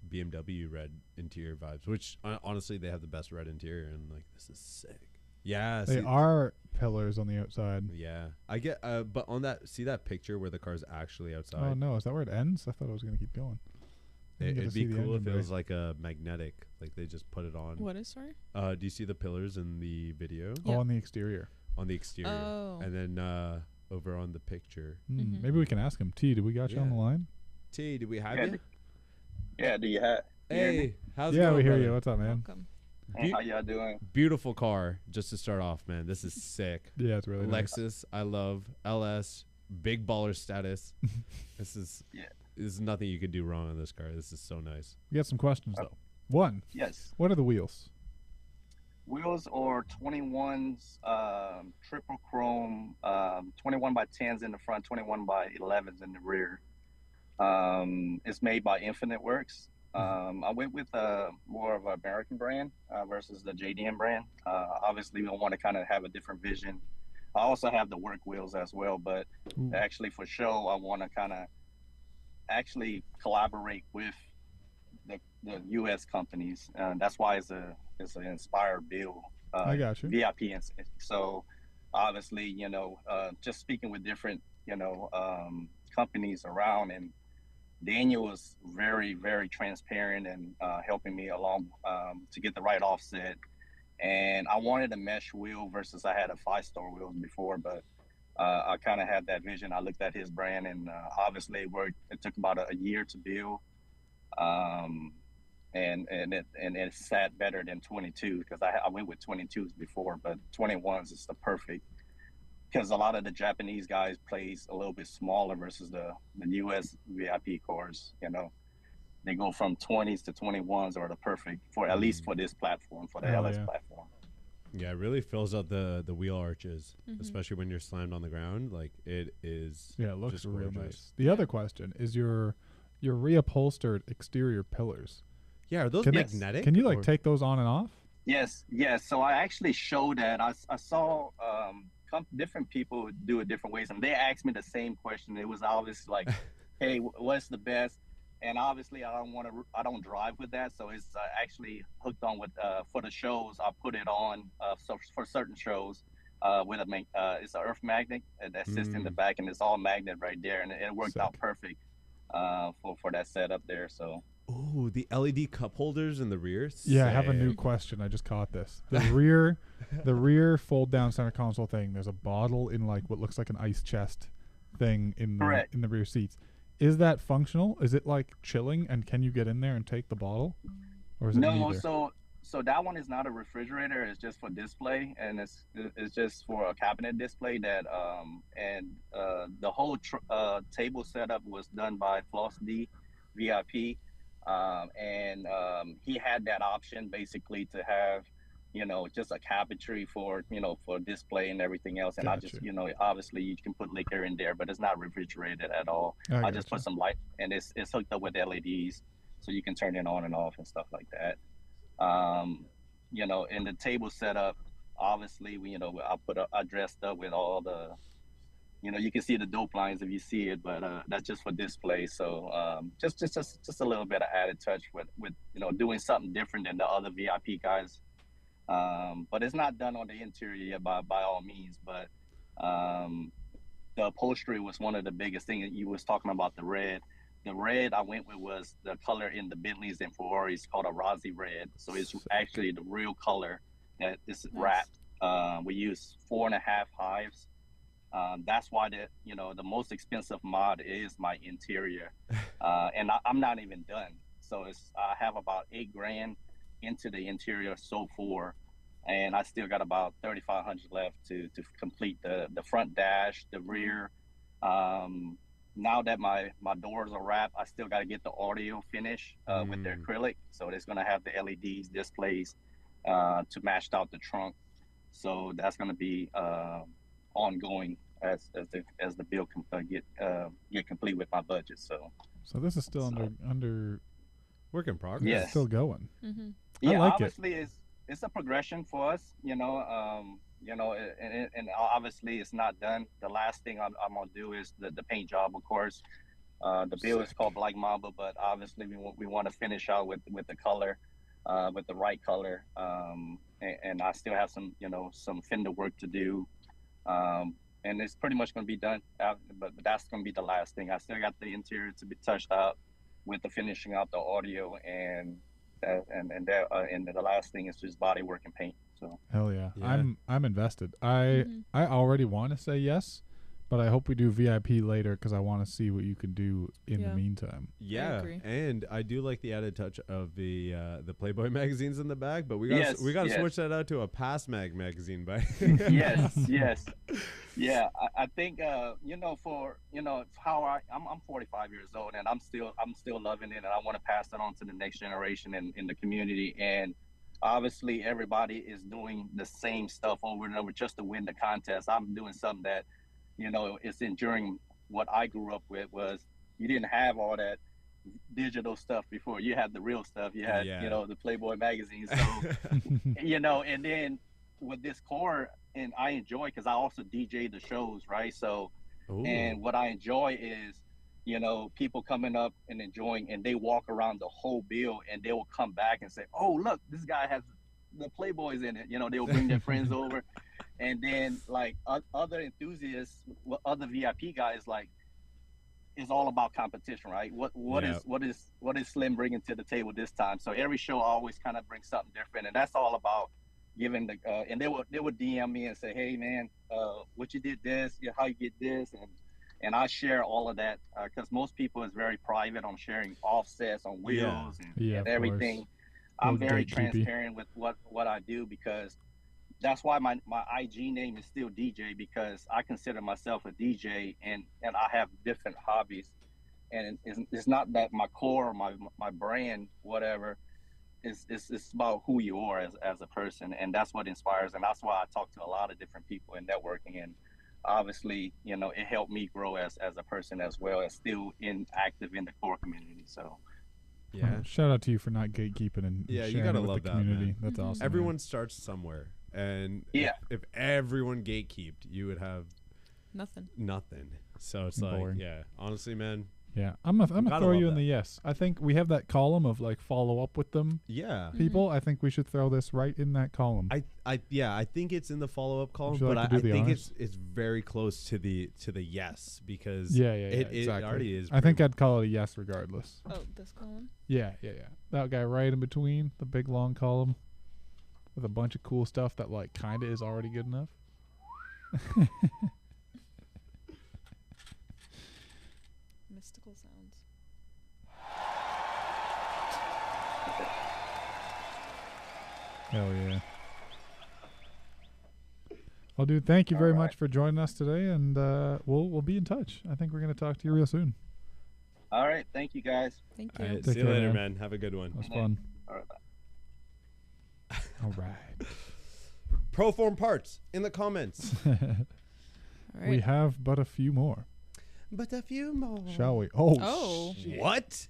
BMW red interior vibes, which honestly they have the best red interior, and like this is sick. Yeah, They see- are pillars on the outside. Yeah, I get. But on that, see that picture where the car's actually outside. Oh no, is that where it ends? I thought it was gonna keep going. Didn't get It'd to be see the cool if engine it was bay. like a magnetic, like they just put it on. What is sorry? Do you see the pillars in the video Oh, Yeah. on the exterior. on the exterior, Oh. and then over on the picture? Mhm. Maybe we can ask him. T, do we got you on Yeah. the line? T, do we have Yeah, you? Yeah, do you have? Hey, how's it Yeah, going, we hear brother? you. What's up, man? Welcome. Be- How y'all doing? Beautiful car, just to start off, man. This is sick. Yeah, it's really nice. Lexus, I love. LS, big baller status. This is Yeah. There's nothing you could do wrong on this car. This is so nice. We got some questions though. One, Yes. what are the wheels? wheels are 21s, triple chrome, 21 by 10s in the front, 21 by 11s in the rear. It's made by Infinite Works. I went with more of an American brand versus the JDM brand. Obviously, we want to kind of have a different vision. I also have the work wheels as well, but actually for show, I want to kind of actually collaborate with the U.S. companies. That's why it's an inspired build. I got you. VIP, and so obviously, just speaking with different, companies around, and Daniel was very, very transparent and helping me along to get the right offset. And I wanted a mesh wheel versus I had a 5-star wheel before, but I kind of had that vision. I looked at his brand, and obviously it took about a year to build. And it sat better than 22 because I went with 22s before, but 21s is the perfect, because a lot of the Japanese guys plays a little bit smaller versus the US VIP cars. They go from 20s to 21s are the perfect for at least for this platform, for the LS platform. Yeah, it really fills out the wheel arches, especially when you're slammed on the ground. Like it is. Yeah, it looks just real gorgeous. nice. The other question is your reupholstered exterior pillars. Yeah, are those magnetic? Can you take those on and off? Yes. So I actually showed that. I saw different people do it different ways, and they asked me the same question. It was obviously like, hey, what's the best? And obviously I don't drive with that, so it's actually hooked on with for the shows. I put it on so for certain shows with it's an earth magnet that sits in the back, and it's all magnet right there, and it worked out perfect for that setup there. So. Oh, the LED cup holders in the rear. Yeah, I have a new question. I just caught this. The rear fold down center console thing. There's a bottle in like what looks like an ice chest thing in the rear seats. Is that functional? Is it like chilling, and can you get in there and take the bottle, or is it no? neither? So that one is not a refrigerator. It's just for display, and it's just for a cabinet display. That and the whole table setup was done by Floss D, VIP. And he had that option basically to have, just a cabinetry for display and everything else. And Gotcha. I just, obviously you can put liquor in there, but it's not refrigerated at all. I just put some light, and it's hooked up with LEDs, so you can turn it on and off and stuff like that. In the table setup, obviously, I dressed up with all the, you can see the dope lines if you see it, but that's just for display. So just a little bit of added touch with doing something different than the other VIP guys. But it's not done on the interior yet by all means. But the upholstery was one of the biggest things. You was talking about the red. The red I went with was the color in the Bentleys and Ferraris called a Rosy red. So it's actually the real color that is wrapped. We use 4.5 hives. That's why the most expensive mod is my interior, and I'm not even done. So I have about $8,000 into the interior so far, and I still got about 3,500 left to complete the front dash, the rear. Now that my doors are wrapped, I still got to get the audio finish with the acrylic. So it's gonna have the LEDs displays to match out the trunk. So that's gonna be ongoing as the bill get complete with my budget. So this is still under work in progress. Yeah, still going. Mm-hmm. Yeah, like obviously it's a progression for us, and obviously it's not done. The last thing I'm gonna do is the paint job, of course. The bill is called Black Mamba, but obviously we want to finish out with the color, with the right color, and I still have some fender work to do. And it's pretty much going to be done, but that's going to be the last thing. I still got the interior to be touched up with the finishing out the audio, and the last thing is just body work and paint. So hell yeah. I'm invested. I already want to say yes, but I hope we do VIP later because I want to see what you can do in the meantime. Yeah, and I do like the added touch of the Playboy magazines in the back, but we got to switch that out to a Pass Mag magazine, by yes. Yeah, I think for how I'm 45 years old, and I'm still loving it, and I want to pass that on to the next generation in the community. And obviously everybody is doing the same stuff over and over just to win the contest. I'm doing something that, you know, it's enduring. What I grew up with was you didn't have all that digital stuff before. You had the real stuff. You had, you know, the Playboy magazine. So, you know, and then with this core, and I enjoy because I also DJ the shows, right? So, and what I enjoy is, you know, people coming up and enjoying, and they walk around the whole bill, and they will come back and say, "Oh, look, this guy has the Playboys in it." You know, they will bring their friends over, and then like other enthusiasts, other VIP guys, like, it's all about competition, right? What is Slim bringing to the table this time? So every show always kind of brings something different, and that's all about giving the. And they would DM me and say, "Hey, man, what you did this? How you get this?" And I share all of that because most people is very private on sharing offsets on wheels and everything. I'm very transparent with what I do, because that's why my IG name is still DJ, because I consider myself a DJ and I have different hobbies, and it's not that my core, my brand, whatever. It's about who you are as a person, and that's what inspires, and that's why I talk to a lot of different people in networking. And obviously, you know, it helped me grow as a person, as well as still active in the core community. So shout out to you for not gatekeeping and sharing you gotta with love the that, community. man. That's awesome. Everyone starts somewhere, and if everyone gatekeeped, you would have nothing. So it's boring. like, honestly, man. Yeah, I'm gonna throw you in the yes. I think we have that column of like follow up with them. Yeah, people. I think we should throw this right in that column. I think it's in the follow up column, but I think it's very close to the yes, because it already is. I think I'd call it a yes regardless. Oh, this column. Yeah. That guy right in between, the big long column, with a bunch of cool stuff that like kind of is already good enough. Mystical sounds. Hell yeah. Well, dude, thank you very much for joining us today, and we'll be in touch. I think we're going to talk to you real soon. All right. Thank you, guys. Thank you. All right, see you later, man. Have a good one. That was fun. All right. Bye. All right. ProForm parts in the comments. All right. We have but a few more. But a few more. Shall we? Oh. What?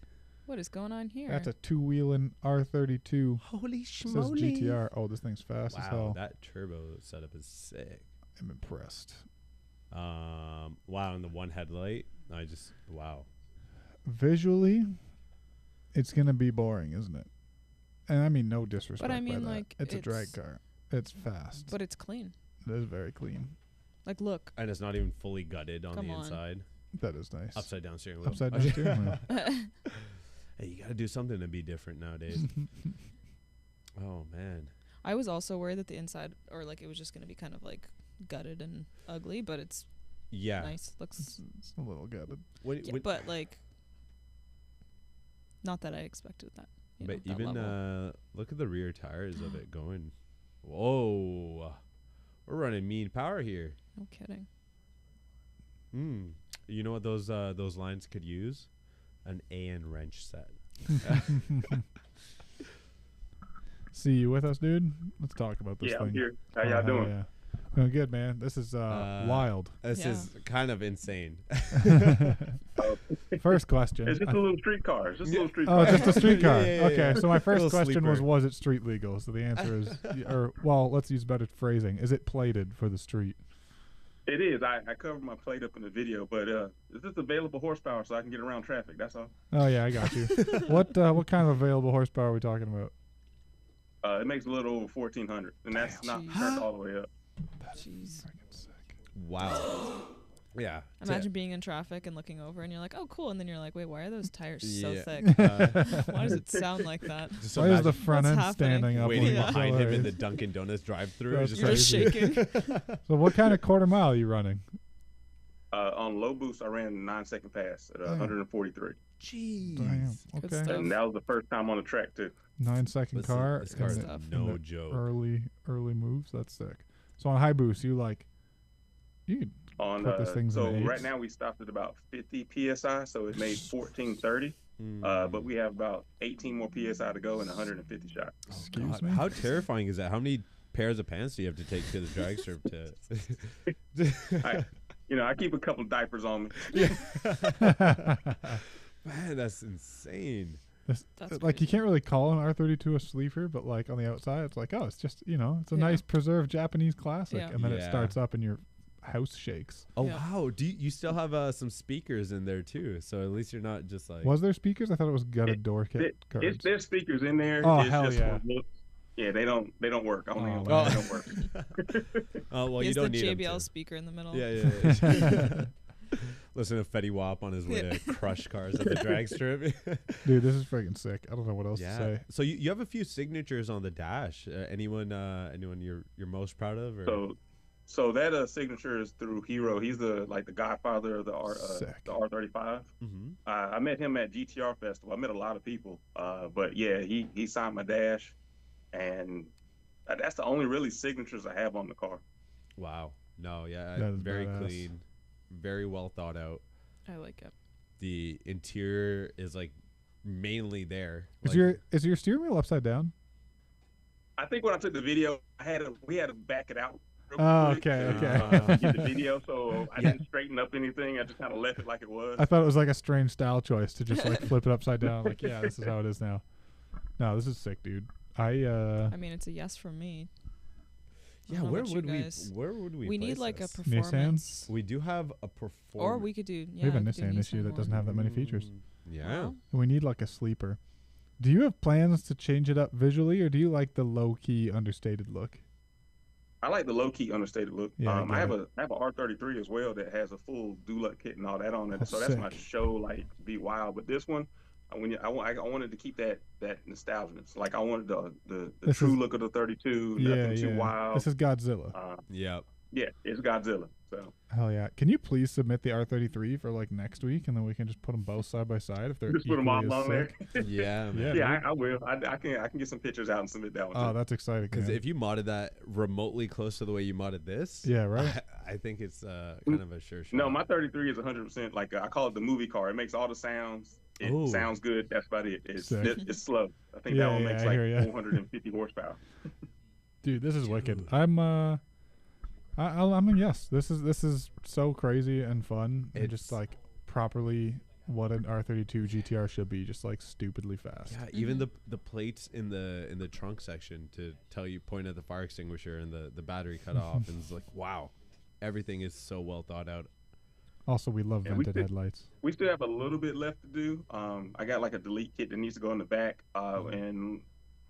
What is going on here? That's a two-wheeling R32. Holy Says schmoly. GTR. Oh, this thing's fast as hell. That turbo setup is sick. I'm impressed. Wow, and the one headlight. Wow. Visually, it's going to be boring, isn't it? And I mean no disrespect. But I mean, by that. like, it's a drag car. It's fast. But it's clean. It is very clean. Like, look. And it's not even fully gutted on the inside. That is nice. Upside down steering wheel. Upside down steering wheel. Hey, you got to do something to be different nowadays. Oh, man. I was also worried that the inside, or like it was just going to be kind of like gutted and ugly, but it's nice. Looks it's a little gutted. But like, not that I expected that. But even look at the rear tires of it going. Whoa. We're running mean power here. No kidding. You know what those lines could use? An AN wrench set. See you with us, dude? Let's talk about this thing. Yeah, I'm here. How y'all doing? Yeah. Doing good, man. This is wild. This is kind of insane. First question. It's just a little street car. It's just a little street car. Oh, just a street car. Yeah. Okay, so my first question sleeper. was it street legal? So the answer is, well, let's use better phrasing. Is it plated for the street? It is. I covered my plate up in the video, but is this available horsepower so I can get around traffic? That's all. Oh yeah, I got you. What kind of available horsepower are we talking about? It makes a little over 1,400, and that's not turned all the way up. That's freaking sick. Wow. Yeah. Imagine being in traffic and looking over, and you're like, "Oh, cool," and then you're like, "Wait, why are those tires so thick? Why does it sound like that? Why is the front end standing up? Waiting behind him in the Dunkin' Donuts drive-through. You're just shaking. So what kind of quarter mile are you running? On low boost, I ran a 9-second pass at 143. Jeez. Damn. Okay. And that was the first time on the track too. 9-second car. This car's no joke. Early moves. That's sick. So on high boost, you could put this thing so in the right eights. now we stopped at about 50 psi, so it made 1430. But we have about 18 more PSI to go and 150 shots. Excuse me. How terrifying is that? How many pairs of pants do you have to take to the drag strip to? I keep a couple of diapers on me. Man, that's insane. That's Like, you crazy. can't really call an R32 a sleeper, but like on the outside, it's like, oh, it's just, it's a Yeah. nice preserved Japanese classic, Yeah. and then it Yeah. starts up and your house shakes. Oh Yeah. wow! Do you still have some speakers in there too? So at least you're not just like. Was there speakers? I thought it was gutted door kit cards. There's speakers in there. Oh, it's hell just yeah. for looks. Yeah, they don't work. I don't Oh, think wow. they don't work. Oh well, He you has don't the need them JBL to. speaker in the middle. Yeah. Listen to Fetty Wap on his way to crush cars at the drag strip. Dude, this is freaking sick. I don't know what else to Yeah. say. So you have a few signatures on the dash. Anyone you're most proud of? Or? So that signature is through Hero. He's the godfather of the Sick. the R35. Mm-hmm. I met him at GTR Festival. I met a lot of people. But yeah, he signed my dash, and that's the only really signatures I have on the car. Wow. No. Yeah. That is Very badass. clean. Very well thought out. I like it. The interior is like mainly there. Is Like, your steering wheel upside down? I think when I took the video, we had to back it out. real Oh, quick okay, to, okay. get the video, so I didn't straighten up anything. I just kind of left it like it was. I thought it was like a strange style choice to just like flip it upside down. Like, yeah, this is how it is now. No, this is sick, dude. I mean, it's a yes from me. I yeah. don't know Where about you would we? guys. Where would we? Oh, We need place like this? a performance. We do have a performance. Or we could do. We have a we could do Nissan issue that doesn't have that many features. Yeah. Well, We need like a sleeper. Do you have plans to change it up visually, or do you like the low key understated look? I like the low key understated look. Yeah, I I get have a R33 as well that has a full Dulux kit and all that on it. Oh, So that's my sick. show, like, be wild. But this one, I wanted to keep that nostalgia. Like, I wanted the This true is- look of the 32, Yeah, nothing too yeah. wild. This is Godzilla. Yep. Yeah, it's Godzilla. So Hell yeah! Can you please submit the R33 for like next week, and then we can just put them both side by side if they're just put them all equally as on there. sick? Yeah. Yeah, Yeah, I will. I can get some pictures out and submit that one. Oh, too. that's exciting. Because man. if you modded that remotely close to the way you modded this, Yeah, right. I think it's kind of a sure shot. No, my 33 is 100%. Like, I call it the movie car. It makes all the sounds. It Ooh. sounds good. That's about it. It's Sick. it's slow. I think Yeah, that one yeah, makes I like hear ya. 450 horsepower. Dude, this is wicked. Dude. I'm yes. This is so crazy and fun. And just It's- like properly what an R32 GTR should be, just like stupidly fast. Yeah, even the plates in the trunk section to tell you point at the fire extinguisher and the battery cut off, and it's like, wow, everything is so well thought out. Also, we love Yeah, we vented did- headlights. We still have a little bit left to do. I got like a delete kit that needs to go in the back, and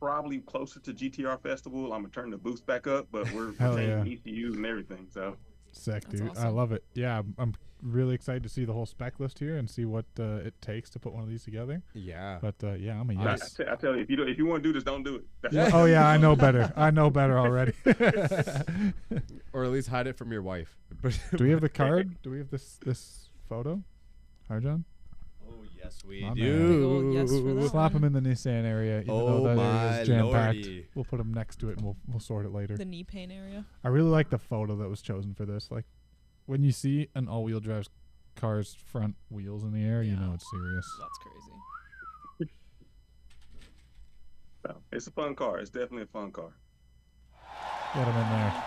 probably closer to GTR Festival, I'm gonna turn the boost back up, but we're Hell changing yeah. ECUs and everything. So Sick, That's dude. I awesome. love it. Yeah, I'm really excited to see the whole spec list here and see what it takes to put one of these together. Yeah. But yeah, I'm a I, yes. I tell you, if you want to do this, don't do it. That's Yeah. Oh yeah, I know better. I know better already. Or at least hide it from your wife. Do we have the card? Do we have this photo? Hi, John. Oh yes, we My man. Big ol' yes for that Slap him one. in the Nissan area. Even Oh though that my area is jam-packed. lordy. We'll put him next to it and we'll sort it later. The knee pain area. I really like the photo that was chosen for this. Like when you see an all-wheel drive car's front wheels in the air, you Yeah. know it's serious. That's crazy. So, it's a fun car. It's definitely a fun car. Get him in there.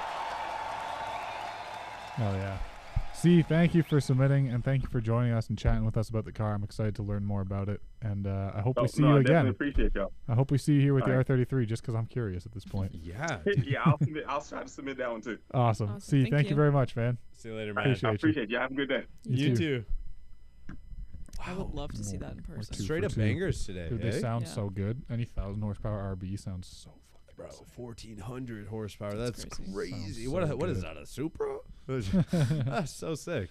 Oh yeah. See, thank you for submitting and thank you for joining us and chatting with us about the car. I'm excited to learn more about it, and I hope we see you I definitely again. appreciate y'all. I hope we see you here with the All right. R33, just because I'm curious at this point. Yeah. Yeah, I'll try to submit that one too. Awesome. Awesome. See, Thank thank you you. very much, man. See you later, All man. right, Appreciate I you. appreciate you. Have a good day. You too. I would love to see that in We're person. two Straight for up two. bangers today. Dude, eh? they sound Yeah. so good. Any 1,000 horsepower RB sounds so fucking Bro, sick. 1,400 horsepower. That's That's crazy. crazy. Sounds What so what is good. that? A Supra? That's so sick.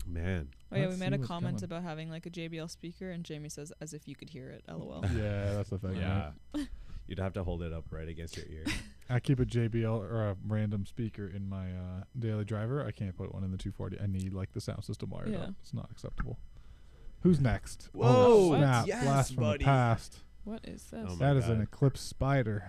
Man. Oh yeah, Let's we see made a what's comment coming. about having like a JBL speaker, and Jamie says, "As if you could hear it." LOL. Yeah, that's the thing. Yeah. Right? You'd have to hold it up right against your ear. I keep a JBL or a random speaker in my daily driver. I can't put one in the 240. I need like the sound system wired Yeah. up. It's not acceptable. Who's next? Whoa, oh, snap. yes, Blast from buddy. the past. What is this? Oh my That is an God. Eclipse Spider.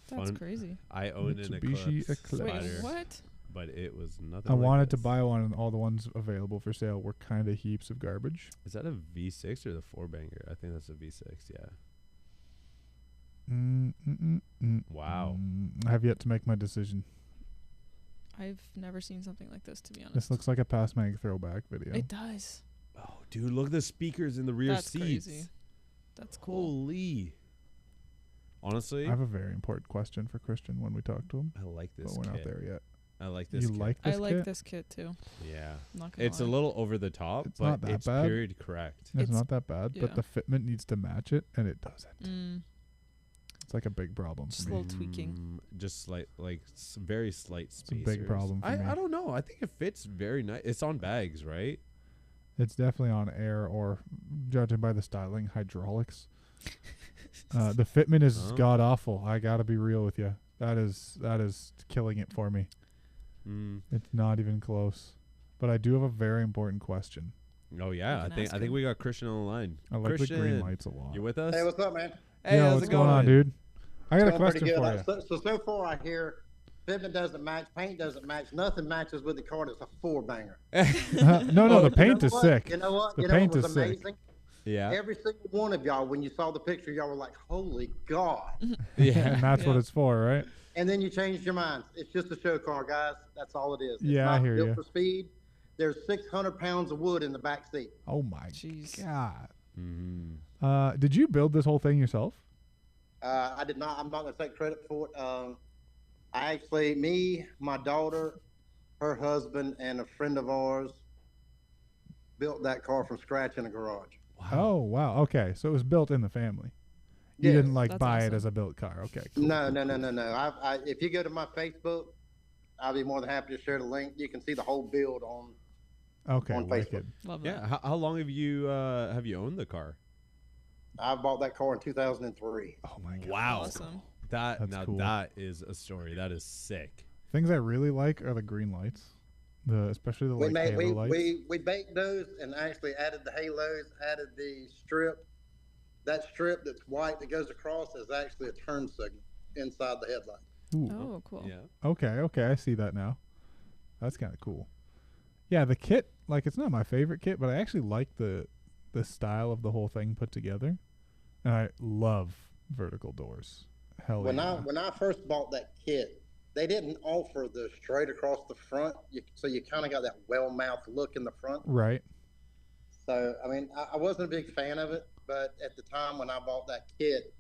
That's fun. crazy. I own an Mitsubishi Eclipse Eclipse. Wait, Spider. what? but it was nothing. I like wanted to this. buy one, and all the ones available for sale were kind of heaps of garbage. Is that a V6 or the 4-banger? I think that's a V6. Yeah. Wow. I have yet to make my decision. I've never seen something like this, to be honest. This looks like a Past Mag throwback video. It does. Oh, dude, look at the speakers in the rear That's seats. crazy. That's cool. Holy. Honestly, I have a very important question for Christian when we talk to him, I like but this we're kit. not there yet. I like this You kit. like I this like kit? this kit too. Yeah. I'm not gonna It's a lie. little over the top, It's but not that it's bad. period correct. It's It's- not that bad, but yeah. the fitment needs to match it, and it doesn't. Mm, It's like a big problem Just for a me. little tweaking. Just slight, like very slight a spacers. big problem for me. I don't know. I think it fits very nice. It's on bags, right? It's definitely on air, or judging by the styling, hydraulics. The fitment is Oh. god awful. I gotta be real with you. That is killing it for me. Mm. It's not even close. But I do have a very important question. Oh yeah, You I can think ask I think him. we got Christian on the line. I like the Christian, green lights a lot. You with us? Hey, what's up, man? Hey, Yo, how's what's it going on, dude? I got a Going pretty question for you. So far I hear fitment doesn't match, paint doesn't match, nothing matches with the car. It's a 4-banger. No, Oh, the paint You is know what? sick. You know what? The You know paint what was is sick. amazing? Yeah. Every single one of y'all, when you saw the picture, y'all were like, holy God. Yeah. And that's what Yeah. it's for, right? And then you changed your minds. It's just a show car, guys. That's all it is. It's Yeah, I not hear built ya. for speed. There's 600 pounds of wood in the back seat. Oh my Jeez. god. Mm. Did you build this whole thing yourself? I did not. I'm not going to take credit for it. Me, my daughter, her husband, and a friend of ours built that car from scratch in a garage. Oh wow. Okay, so it was built in the family. You Yes. didn't like That's buy it awesome. as a built car. Okay. Cool. No. If you go to my Facebook, I'll be more than happy to share the link. You can see the whole build on. Okay. on Facebook. Wicked. Love that. Yeah. How long have you owned the car? I bought that car in 2003. Oh my god. Wow. Awesome. That's Now cool. that is a story. That is sick. Things I really like are the green lights, especially the We like halo lights. we baked those and actually added the halos, added the strip. That strip that's white that goes across is actually a turn signal inside the headlight. Ooh. Oh, cool. Yeah. Okay, I see that now. That's kind of cool. Yeah, the kit, like, it's not my favorite kit, but I actually like the style of the whole thing put together, and I love vertical doors. Hell yeah. When I first bought that kit, they didn't offer the straight across the front, so you kind of got that well-mouthed look in the front. Right. So I mean, I wasn't a big fan of it, but at the time when I bought that kit,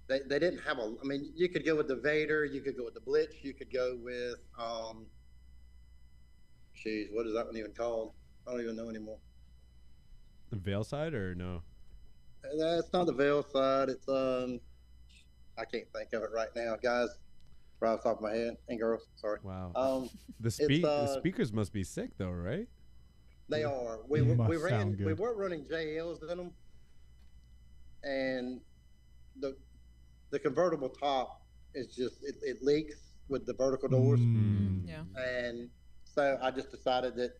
they didn't have a. I mean, you could go with the Vader, you could go with the Blitz, you could go with what is that one even called? I don't even know anymore. The Veil side or no? That's not the Veil side. It's I can't think of it right now, guys. Right off the top of my head, and girls, sorry. Wow. The it's, speakers must be sick though, right? They are. We Must ran. sound We good. were running JLs in them, and the convertible top is just it leaks with the vertical doors, Yeah. and so I just decided that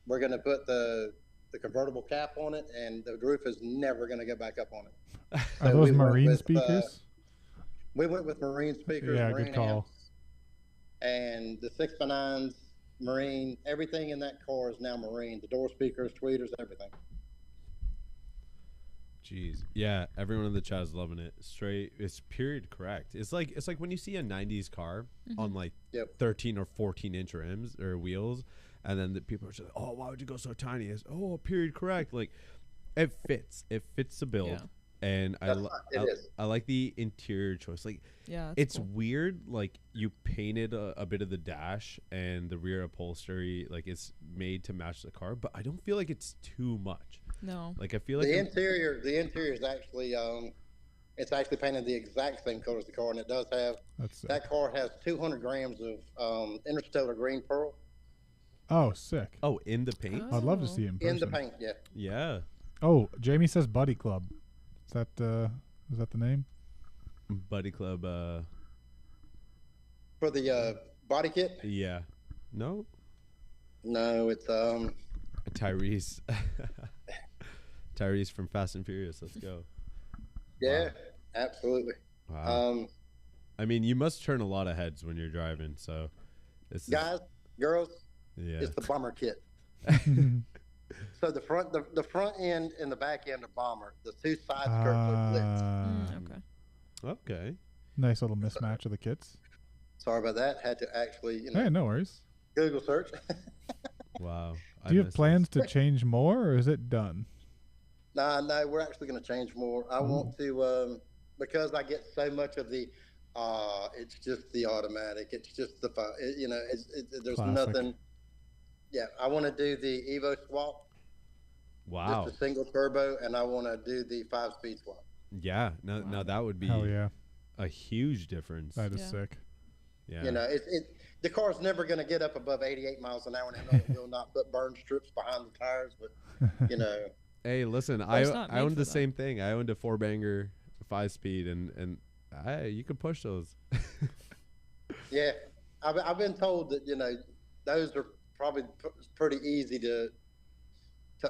we're going to put the convertible cap on it, and the roof is never going to go back up on it. Are So those we went marine with, speakers? We went with marine speakers, Yeah, marine good call. amps, and the 6x9s, marine. Everything in that car is now marine. The door speakers, tweeters, everything. Jeez. Yeah, everyone in the chat is loving it. Straight, it's period correct. It's like when you see a 90s car on like 13 or 14-inch rims or wheels, and then the people are just like, "Oh, why would you go so tiny?" It's period correct. Like it fits. It fits the build. Yeah. And is. I like the interior choice. Like Yeah. it's cool. weird. Like you painted a bit of the dash and the rear upholstery. Like it's made to match the car, but I don't feel like it's too much. No. Like I feel like The interior is actually it's actually painted the exact same color as the car, and it does have That's sick. that car has 200 grams of interstellar green pearl Oh, sick. oh, in the paint. Oh. I'd love to see it in person. in the paint. Yeah, Yeah. Oh, Jamie says Buddy Club. Is that the name? Buddy Club. for the body kit. Yeah. No. No, it's Tyrese. Tyrese from Fast and Furious. Let's go. yeah, absolutely. Wow. I mean, you must turn a lot of heads when you're driving. So This Guys, girls, yeah. it's the bomber kit. So the front end and the back end are bomber. The two side skirts are blitz. Okay. Okay. Nice little mismatch of the kits. Sorry about that. Had to actually, Hey, no worries. Google search. Wow. Do you have plans to change more, or is it done? No, we're actually going to change more. I want to, because I get so much of the, it's just the automatic. It's just the, there's Classic. nothing. Yeah, I want to do the Evo swap. Wow. Just a single turbo, and I want to do the 5-speed swap. Yeah. Now that would be a huge difference. That is sick. Yeah. The car's never going to get up above 88 miles an hour, and it will not put burn strips behind the tires. But Hey, listen, I owned the same thing. I owned a 4-banger 5-speed, and you could push those. Yeah, I've been told that those are probably pretty easy to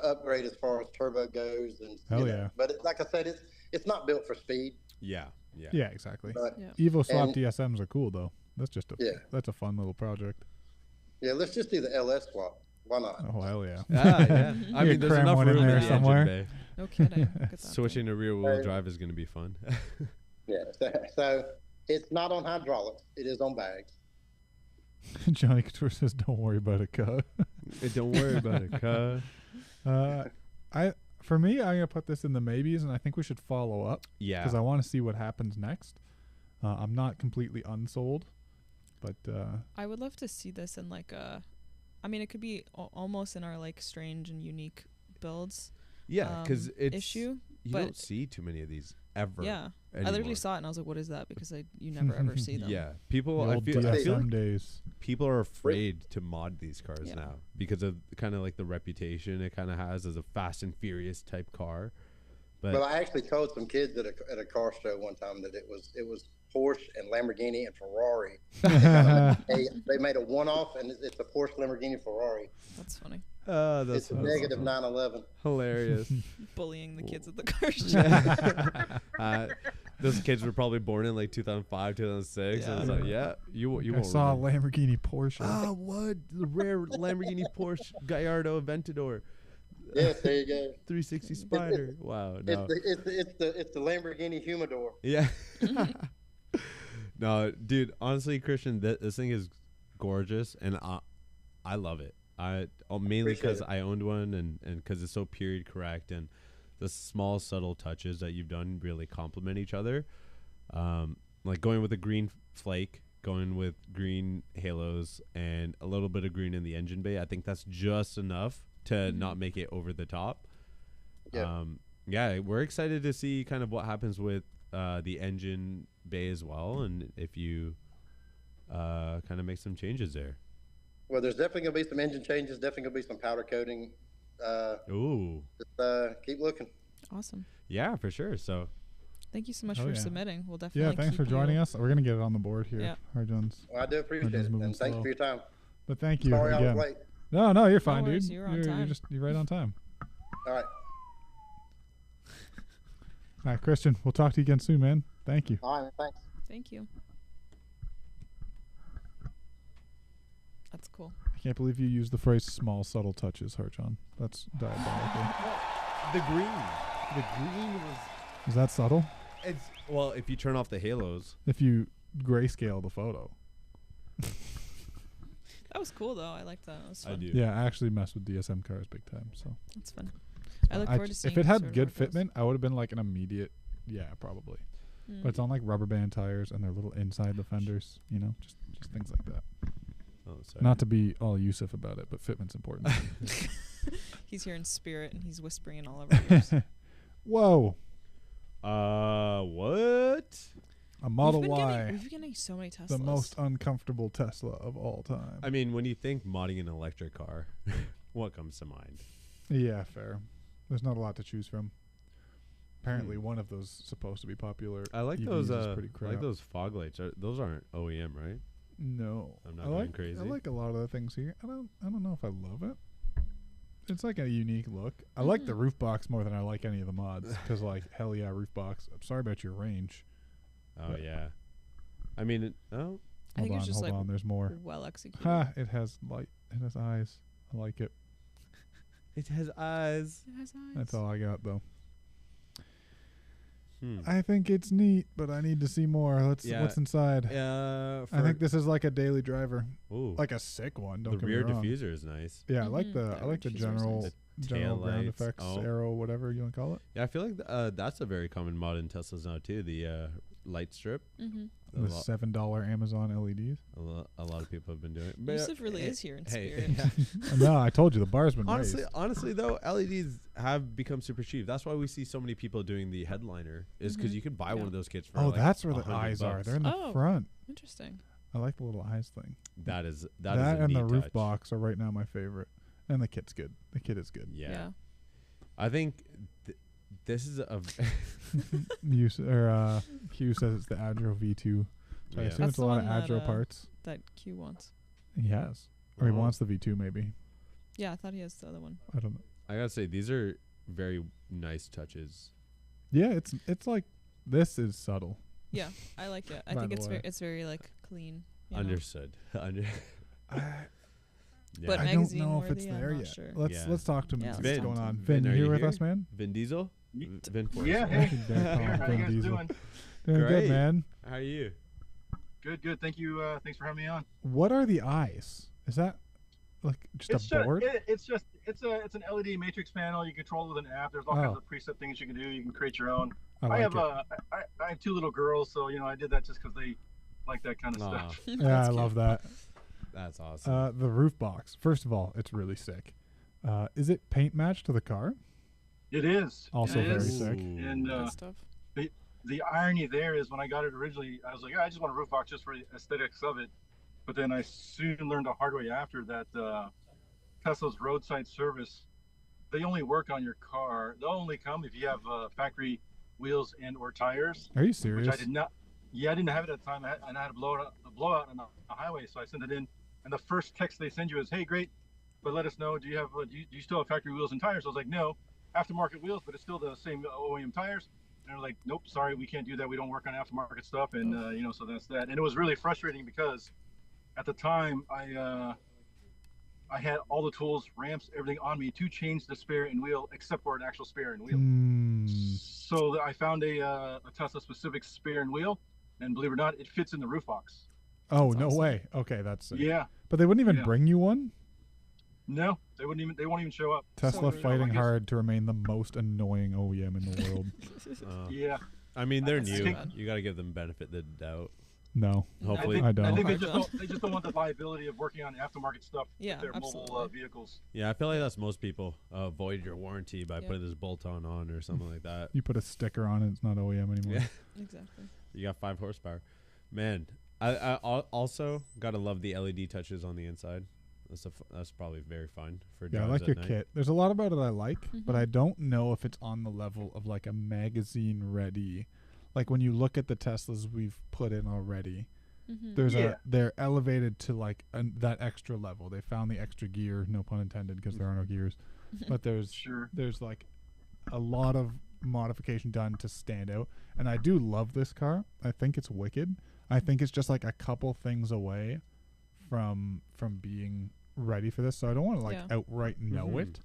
upgrade as far as turbo goes, and but like I said, it's not built for speed. Yeah, exactly. But, Evo swap DSMs are cool though. That's just that's a fun little project. Yeah, let's just do the LS swap. Why not? Oh hell yeah! Yeah. I mean, there's enough room in there somewhere. No kidding. Switching to rear wheel drive is going to be fun. Yeah. So it's not on hydraulics. It is on bags. Johnny Couture says, "Don't worry about it, cuh." Don't worry about it, cuh. For me, I'm gonna put this in the maybes, and I think we should follow up. Yeah. Because I want to see what happens next. I'm not completely unsold, but I would love to see this in like a. I mean, it could be almost in our like strange and unique builds. Yeah, because it's issue. You don't see too many of these ever. Yeah, anymore. I literally saw it and I was like, "What is that?" Because you never ever see them. Yeah, people. I feel like days. People are afraid to mod these cars now because of kind of like the reputation it kind of has as a Fast and Furious type car. But I actually told some kids at a car show one time that it was Porsche and Lamborghini and Ferrari. They made a one-off, and it's a Porsche, Lamborghini, Ferrari. That's funny. That's it's a negative 911. Hilarious. Bullying the kids at the car show. Those kids were probably born in like 2005, 2006. And it's like, you won't saw remember. a Lamborghini Porsche. Ah, what? The rare Lamborghini Porsche Gallardo Aventador. Yes, there you go. 360 Spider. Wow. No. It's the Lamborghini Humidor. Yeah. No, dude. Honestly, Christian, this thing is gorgeous, and I love it. Mainly because I owned one, and because it's so period correct, and the small subtle touches that you've done really complement each other. Like going with a green flake, going with green halos, and a little bit of green in the engine bay. I think that's just enough to not make it over the top. Yeah, we're excited to see kind of what happens with the engine bay as well, and if you kind of make some changes there. Well, there's definitely going to be some engine changes, definitely going to be some powder coating. Ooh. Just, keep looking. Awesome. Yeah, for sure. So thank you so much for submitting. We'll definitely thanks for joining us. We're going to get it on the board here. Yeah. Harjan's. Well, I do appreciate it, and thanks for your time. But thank you Sorry again. I was late. No, you're fine, worries, dude. you're on time. You're right on time. All right. All right, Christian, we'll talk to you again soon, man. Thank you. All right, thanks. Thank you. That's cool. I can't believe you used the phrase small subtle touches, Harjan. That's diabolical. The green was. Is that subtle? It's well, if you turn off the halos. If you grayscale the photo. That was cool though. I like that. It was fun. I do. Yeah, I actually mess with DSM cars big time, so. That's fun. I look forward to seeing if it sort had of good where it goes. fitment, I would have been like an immediate, probably. But it's on like rubber band tires and they're little inside the fenders, just things like that. Oh, sorry. Not to be all Yusuf about it, but fitment's important. He's here in spirit and he's whispering in all of our ears. Whoa. What? A Model Y. We've been getting so many Teslas. The most uncomfortable Tesla of all time. I mean, when you think modding an electric car, what comes to mind? Yeah, fair. There's not a lot to choose from. Apparently, one of those supposed to be popular. I like EVs those. is pretty crap. I like those fog lights. Those aren't OEM, right? No, I'm not going crazy. I like a lot of the things here. I don't know if I love it. It's like a unique look. I like the roof box more than I like any of the mods because, like, hell yeah, roof box. I'm sorry about your range. Oh yeah, I mean, I think it's just hold like on. There's more. well executed. Ha! It has light. It has eyes. I like it. It has eyes. It has eyes. That's all I got though. Hmm. I think it's neat, but I need to see more. What's inside? I I think this is like a daily driver, Ooh, like a sick one. the Don't get me rear wrong. diffuser is nice. Yeah, I like Mhm. the The I like the diffuser's general nice. general Tail ground lights. effects Oh. arrow, whatever you want to call it. Yeah, I feel like that's a very common mod in Teslas now too. The light strip. Mm-hmm. A The lot, $7 Amazon LEDs. a lot of people have been doing it. But, Yusuf really is here in spirit. yeah. No, I told you the bar's been Honestly, though, LEDs have become super cheap. That's why we see so many people doing the headliner. Is because Mhm. you can buy one Yeah. of those kits for. Oh, like that's where the 100 eyes are. bucks. They're in the Oh. front. Interesting. I like the little eyes thing. That is That a and neat the roof touch. box are right now my favorite. And the kit's good. The kit is good. Yeah, I think this is a. Hugh says it's the Adro V2. So I Yeah. assume That's it's a the lot of one that, Adro parts. That Q wants. He has. Or he Oh. wants the V2 maybe. Yeah, I thought he has the other one. I don't know. I gotta say these are very nice touches. Yeah, it's like this is subtle. Yeah, I like it. I By think the it's way. very like clean. you know? Understood. Yeah. But I don't magazine know if it's worthy, I'm there not yet. sure. Let's talk to him Yeah, and see let's what's going talk to on. him. Vin, you are here you with here? us, man? Vin Diesel. Vin Force. Yeah, I hey. think Vin called him How Vin you guys Diesel. doing? Doing Great. good, man. How are you? Good. Thank you. Thanks for having me on. What are the eyes? Is that like just a board? It's an LED matrix panel. You control it with an app. There's all kinds of preset things you can do. You can create your own. I like it. I have two little girls, so I did that just because they like that kind of Aw, stuff. Yeah, I love that. that's awesome. The roof box. First of all, it's really sick. Is it paint matched to the car? It is. Also It very is. sick. And Good stuff. the irony there is when I got it originally, I was like, I just want a roof box just for the aesthetics of it. But then I soon learned the hard way after that Tesla's roadside service, they only work on your car. They'll only come if you have factory wheels and or tires. Are you serious? Which I did not. Yeah, I didn't have it at the time, and I had a blowout on the highway, so I sent it in. And the first text they send you is, "Hey, great, but let us know. Do you still have factory wheels and tires?" I was like, "No, aftermarket wheels, but it's still the same OEM tires." And they're like, "Nope, sorry, we can't do that. We don't work on aftermarket stuff." And so that's that. And it was really frustrating because at the time I had all the tools, ramps, everything on me to change the spare and wheel, except for an actual spare and wheel. So I found a Tesla specific spare and wheel, and believe it or not, it fits in the roof box. Oh, That's no awesome. way. Okay, that's sick. Yeah. But they wouldn't even Yeah. bring you one? No, they won't even show up. Tesla rude. fighting I guess- hard to remain the most annoying OEM in the world. Yeah. I mean, they're That's new. too bad. You got to give them benefit of the doubt. No. Hopefully, I don't. I think Hard job. they just don't want the liability of working on aftermarket stuff Yeah, with their mobile absolutely. vehicles. yeah, I feel like that's most people avoid your warranty by Yeah. putting this bolt-on on or something like that. You put a sticker on it, it's not OEM anymore. Yeah, Exactly. you got 5 horsepower. Man, I also gotta love the LED touches on the inside. That's probably very fun for Yeah, I drives like at your night. kit. There's a lot about it I like, but Mhm. I don't know if it's on the level of like a magazine ready. Like when you look at the Teslas we've put in already, Mm-hmm. they're elevated to like that extra level. They found the extra gear, no pun intended, because there are no gears. But Sure. there's like a lot of modification done to stand out, and I do love this car. I think it's wicked. I think it's just like a couple things away from being ready for this, so I don't want to like Yeah. outright know Mhm. it.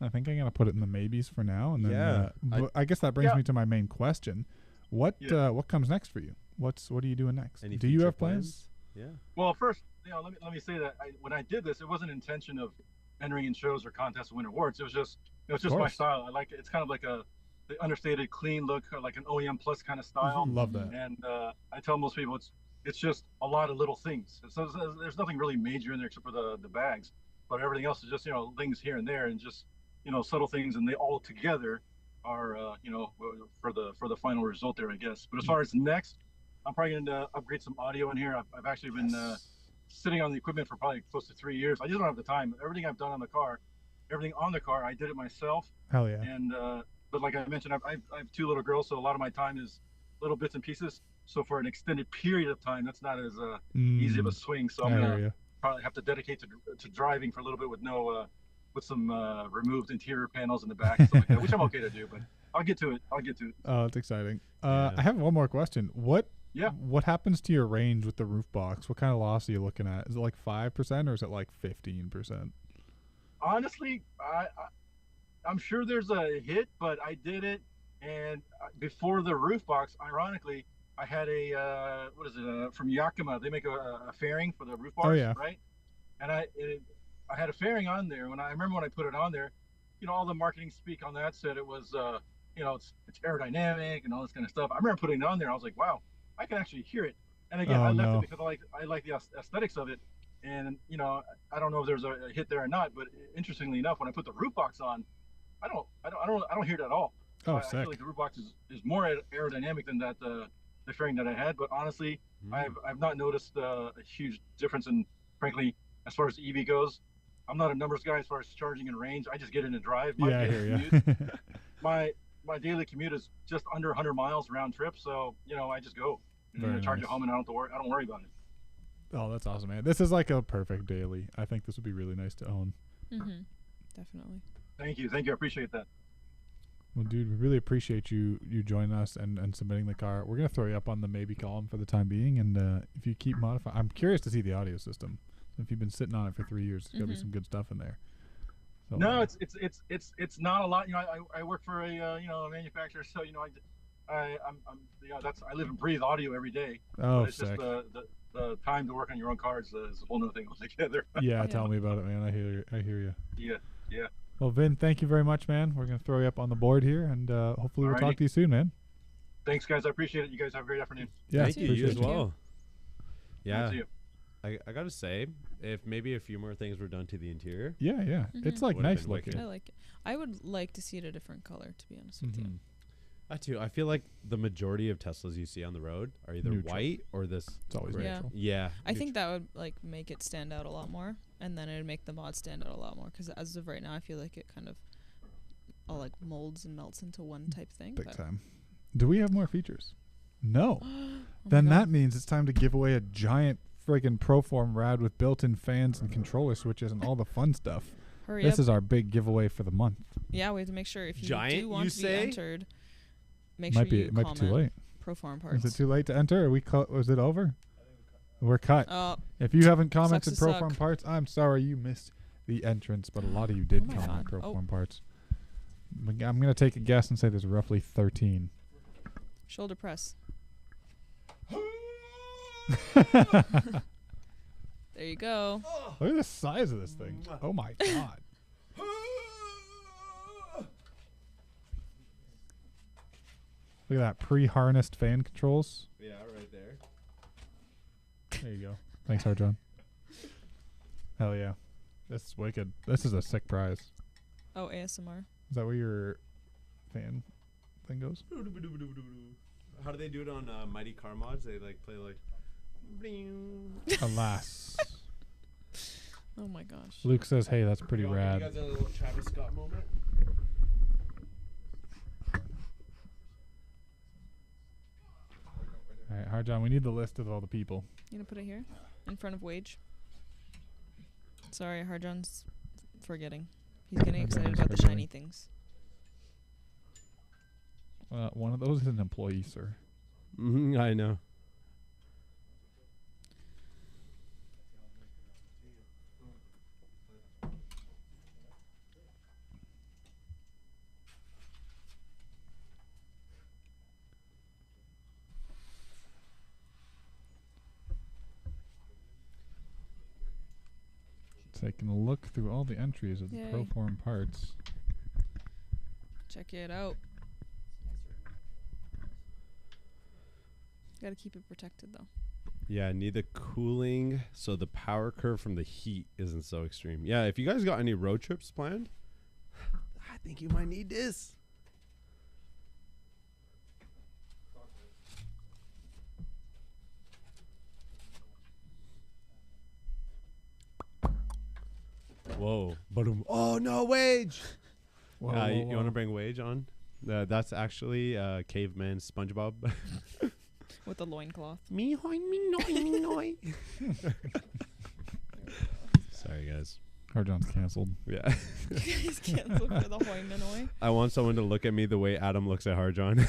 I think I'm gonna put it in the maybes for now, and then Yeah, I guess that brings Yeah. me to my main question. What comes next for you? What are you doing next? Any Do you future have plans? Yeah. Well, first, let me say that when I did this, it wasn't intention of entering in shows or contests to win awards. It was just my course. style. I like it. It's kind of like the understated, clean look, like an OEM plus kind of style. Love that. And I tell most people it's just a lot of little things. So there's nothing really major in there except for the bags, but everything else is just things here and there and just subtle things, and they all together are for the final result there, I guess. But as far as next, I'm probably going to upgrade some audio in here. I've actually been sitting on the equipment for probably close to 3 years. I just don't have the time. Everything I've done on the car, I did it myself. Hell yeah. And but like I mentioned, I have 2 little girls, so a lot of my time is little bits and pieces. So for an extended period of time, that's not as easy of a swing. So I'm I going hear to ya. probably have to dedicate to driving for a little bit with with some removed interior panels in the back, and stuff like that, which I'm okay to do. But I'll get to it. Oh, it's exciting. Yeah. I have one more question. What Yeah. What happens to your range with the roof box? What kind of loss are you looking at? Is it like 5% or is it like 15%? Honestly, I'm sure there's a hit, but I did it, and before the roof box, ironically, I had a what is it from Yakima? They make a fairing for the roof box, right? And I had a fairing on there. I remember when I put it on there, you know, all the marketing speak on that said it was you know, it's aerodynamic and all this kind of stuff. I remember putting it on there. I was like, wow, I can actually hear it. And again, I left it because I like the aesthetics of it. And you know, I don't know if there's a hit there or not, but interestingly enough, when I put the roof box on, I don't hear it at all. Oh, I feel like the roof box is more aerodynamic than that the fairing that I had. But honestly, I've not noticed a huge difference in, frankly, as far as the EV goes. I'm not a numbers guy as far as charging and range. I just get in and drive. My I hear you. my daily commute is just under 100 miles round trip, so you know I just go and charge it home, and I don't worry about it. Oh, that's awesome, man. This is like a perfect daily. I think this would be really nice to own. Definitely. Thank you. I appreciate that. Well, dude, we really appreciate you joining us and submitting the car. We're going to throw you up on the maybe column for the time being, and if you keep modifying, I'm curious to see the audio system. If you've been sitting on it for 3 years, there's got to be some good stuff in there. So, no, it's not a lot. You know, I work for a you know, a manufacturer, so you know I'm you know, I live and breathe audio every day. Oh, it's sick. just the time to work on your own cars is a whole nother thing altogether. Yeah, tell me about it, man. I hear you. Yeah. Well, Vin, thank you very much, man. We're going to throw you up on the board here, and hopefully we'll talk to you soon, man. Thanks, guys. I appreciate it. You guys have a great afternoon. Yeah, thank you as well. Yeah. I gotta say, if maybe a few more things were done to the interior. Yeah. It's like nice looking. I like it. I would like to see it a different color, to be honest with you. I too. I feel like the majority of Teslas you see on the road are either white or this. It's always neutral. Yeah. I think that would like make it stand out a lot more, and then it would make the mod stand out a lot more. Because as of right now, I feel like it kind of all like molds and melts into one type thing. Big time. Do we have more features? No. Then that means it's time to give away a giant friggin' ProForm rad with built-in fans and controller switches and all the fun stuff. Hurry this up. is our big giveaway for the month. Yeah, we have to make sure if you Giant, do want you to be say? entered, make sure you Might be too late. ProForm parts. Is it too late to enter? Are we was it over? We're cut. Oh, if you haven't commented sucks to ProForm suck. parts, I'm sorry you missed the entrance, but a lot of you did Oh my comment God. ProForm parts. I'm going to take a guess and say there's roughly 13. shoulder press. There you go. Look at the size of this thing. Oh my God. Look at that pre-harnessed fan controls. Yeah, right there. There you go. Thanks, Hard-John. Hell yeah. This is wicked. This is a sick prize. Oh, ASMR. Is that where your fan thing goes? How do they do it on Mighty Car Mods? They like play like. Alas. Oh my gosh. Luke says, hey, that's pretty rad. You guys a little Travis Scott moment? All right, Hard-John, we need the list of all the people. You gonna put it here? In front of Wage? Sorry, Hard-John's forgetting. He's getting excited about the shiny things. One of those is an employee, sir. I know. Taking a look through all the entries of the Yay. ProForm parts. Check it out. Gotta keep it protected though. Yeah, need the cooling so the power curve from the heat isn't so extreme. Yeah, if you guys got any road trips planned, I think you might need this. Whoa. Oh, no, Wage. Whoa, You want to bring Wage on? That's actually Caveman SpongeBob. With the loincloth. Me hoy, me noy, me noy. Sorry, guys. Hard-John's canceled. Yeah. He's canceled for the hoi minoi. I want someone to look at me the way Adam looks at Hard-John.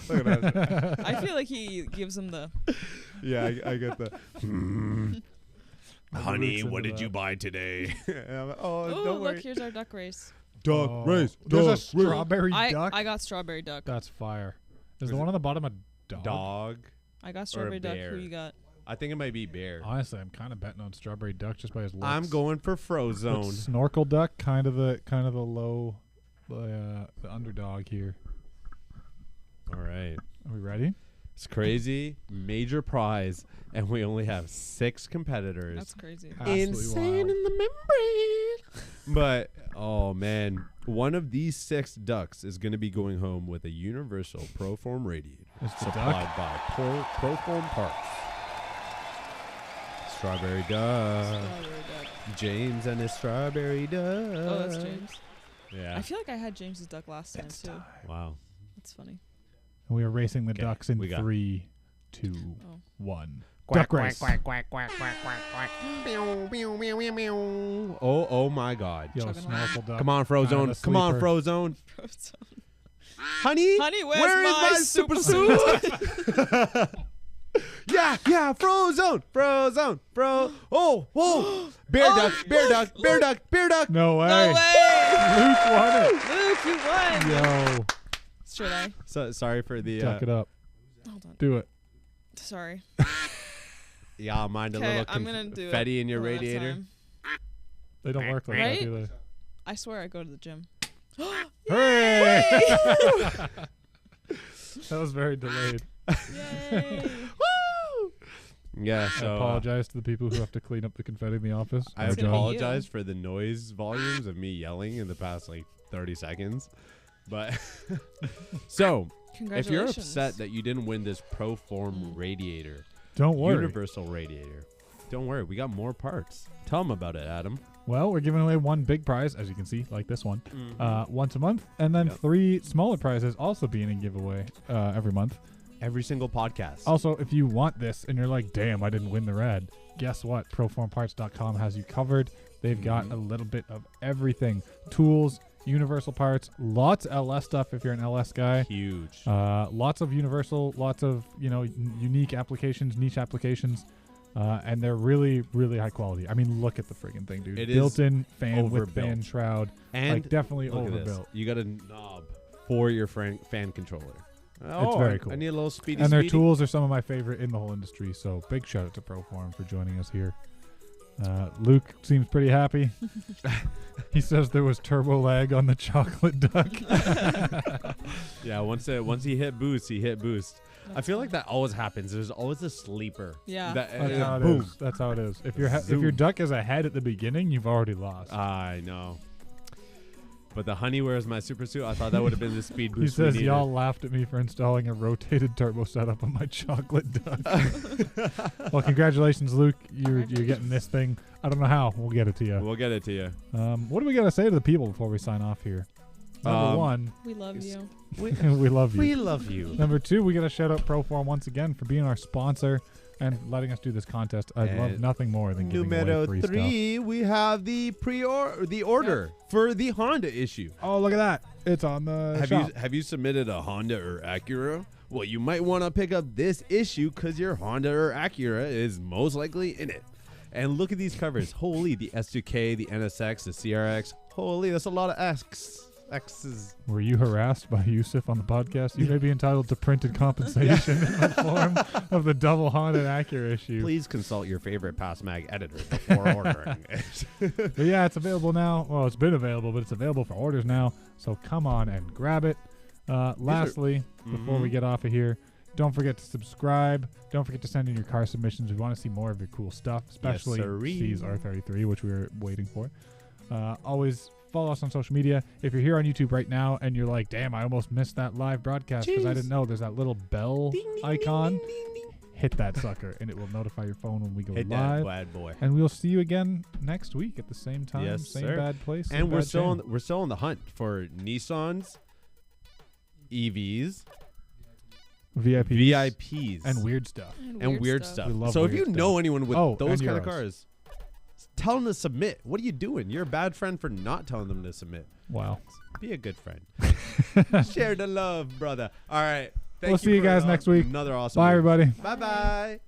Look at that. I feel feel like he gives him the. Yeah, I get the. Honey, roots what into did you that. buy today? And I'm like, Oh, don't look, worry. here's our duck race. Duck Oh, race. There's a Duck race. strawberry duck. I got strawberry duck. That's fire. Is Is the it one on the bottom a dog? Dog. I got strawberry duck. Who bear. you got? I think it might be bear. Honestly, I'm kind of betting on strawberry duck just by his looks. I'm going for But Frozone. snorkel duck, kind of the low, the underdog here. All right. Are we ready? It's crazy. Major prize. And we only have 6 competitors. That's crazy. Absolutely Insane wild. in the membrane. But, oh, man. One of these 6 ducks is going to be going home with a universal ProForm radiator. It's the supplied duck? by ProForm Parts. Strawberry duck. Strawberry duck. James and his strawberry duck. Oh, that's James. Yeah. I feel like I had James's duck last time too. Wow. That's funny. And we are racing the Okay, ducks in we got- 3, 2, Oh. 1. Quack, Duck race. Oh my God. Yo, Chugging snorkel duck. Come on, Kind of Frozone. a Come on, sleeper. Frozone. Frozone. Honey, Honey, where is my super suit? Yeah, Frozone. Oh, whoa. Bear duck, bear duck, bear duck, bear duck. No way. No way! Luke won it. Luke, you won. Yo, Should I? So, sorry for the. duck it up. Hold on. Do it. Sorry. Yeah, mind a Okay, little I'm gonna do confetti it in your one at a radiator. time. They don't work like Right? that, do they? I swear I go to the gym. Hooray! That was very delayed. Yay! Yeah, I so apologize to the people who have to clean up the confetti in the office. I It's gonna be apologize you. for the noise volumes of me yelling in the past like 30 seconds. But so, if you're Congratulations. upset that you didn't win this ProForm radiator, Don't worry. universal radiator, don't worry, we got more parts. Tell them about it, Adam. Well, we're giving away one big prize, as you can see, like this one, Mm-hmm. once a month, and then Yep. 3 smaller prizes also being in giveaway every month. Every single podcast. Also, if you want this and you're like, damn, I didn't win the red, guess what? ProFormParts.com has you covered. They've got a little bit of everything. Tools, universal parts, lots of LS stuff if you're an LS guy. Huge. Lots of universal, lots of, unique applications, niche applications. And they're really, really high quality. I mean, look at the friggin' thing, dude. It is Built-in fan with overbuilt. fan shroud. And like, definitely look at this. overbuilt. You got a knob for your fan controller. Oh, very I cool. need a little speedy. And their speedy. tools are some of my favorite in the whole industry. So big shout out to ProForm for joining us here. Luke seems pretty happy. He says there was turbo lag on the chocolate duck. Yeah, once he hit boost, he hit boost. I feel like that always happens. There's always a sleeper. Yeah. That, That's how it boom. is. That's how it is. If your if your Zoom. duck is ahead at the beginning, you've already lost. I know. But the honey wears my super suit. I thought that would have been the speed He boost. we says needed. y'all laughed at me for installing a rotated turbo setup on my chocolate duck. Well, congratulations, Luke. You're getting this thing. I don't know how. We'll get it to you. We'll get it to you. What do we got to say to the people before we sign off here? Number one, We love you. we love you. We love you. Number two, we got to shout out ProForm once again for being our sponsor and letting us do this contest. I'd love And nothing more than giving away Numero free stuff. 3, we have the order for the Honda issue. Oh, look at that. It's on the shop. Have you submitted a Honda or Acura? Well, you might want to pick up this issue because your Honda or Acura is most likely in it. And look at these covers. Holy, the S2K, the NSX, the CRX. Holy, that's a lot of X's. Were you harassed by Yusuf on the podcast? You may be entitled to printed compensation in the form of the double Honda Acura issue. Please consult your favorite PassMag editor before ordering it. But yeah, it's available now. Well, it's been available, but it's available for orders now. So come on and grab it. Lastly, before we get off of here, don't forget to subscribe. Don't forget to send in your car submissions. We want to see more of your cool stuff, especially sirree. C's R33, which we were waiting for. Always follow us on social media. If you're here on YouTube right now and you're like, damn, I almost missed that live broadcast because I didn't know there's that little bell icon. Hit that sucker and it will notify your phone when we go Hit that live. bad boy. And we'll see you again next week at the same time, Yes, same sir. bad place. And same we're bad still channel. we're still on the hunt for Nissans, EVs, VIPs, VIPs, and weird stuff. and weird stuff. We love So if weird you know stuff. anyone with Oh, those and kind of Euros. cars, tell them to submit. What are you doing? You're a bad friend for not telling them to submit. Wow. Be a good friend. Share the love, brother. All right. We'll see you guys next week. Another awesome Bye, week. everybody. Bye-bye.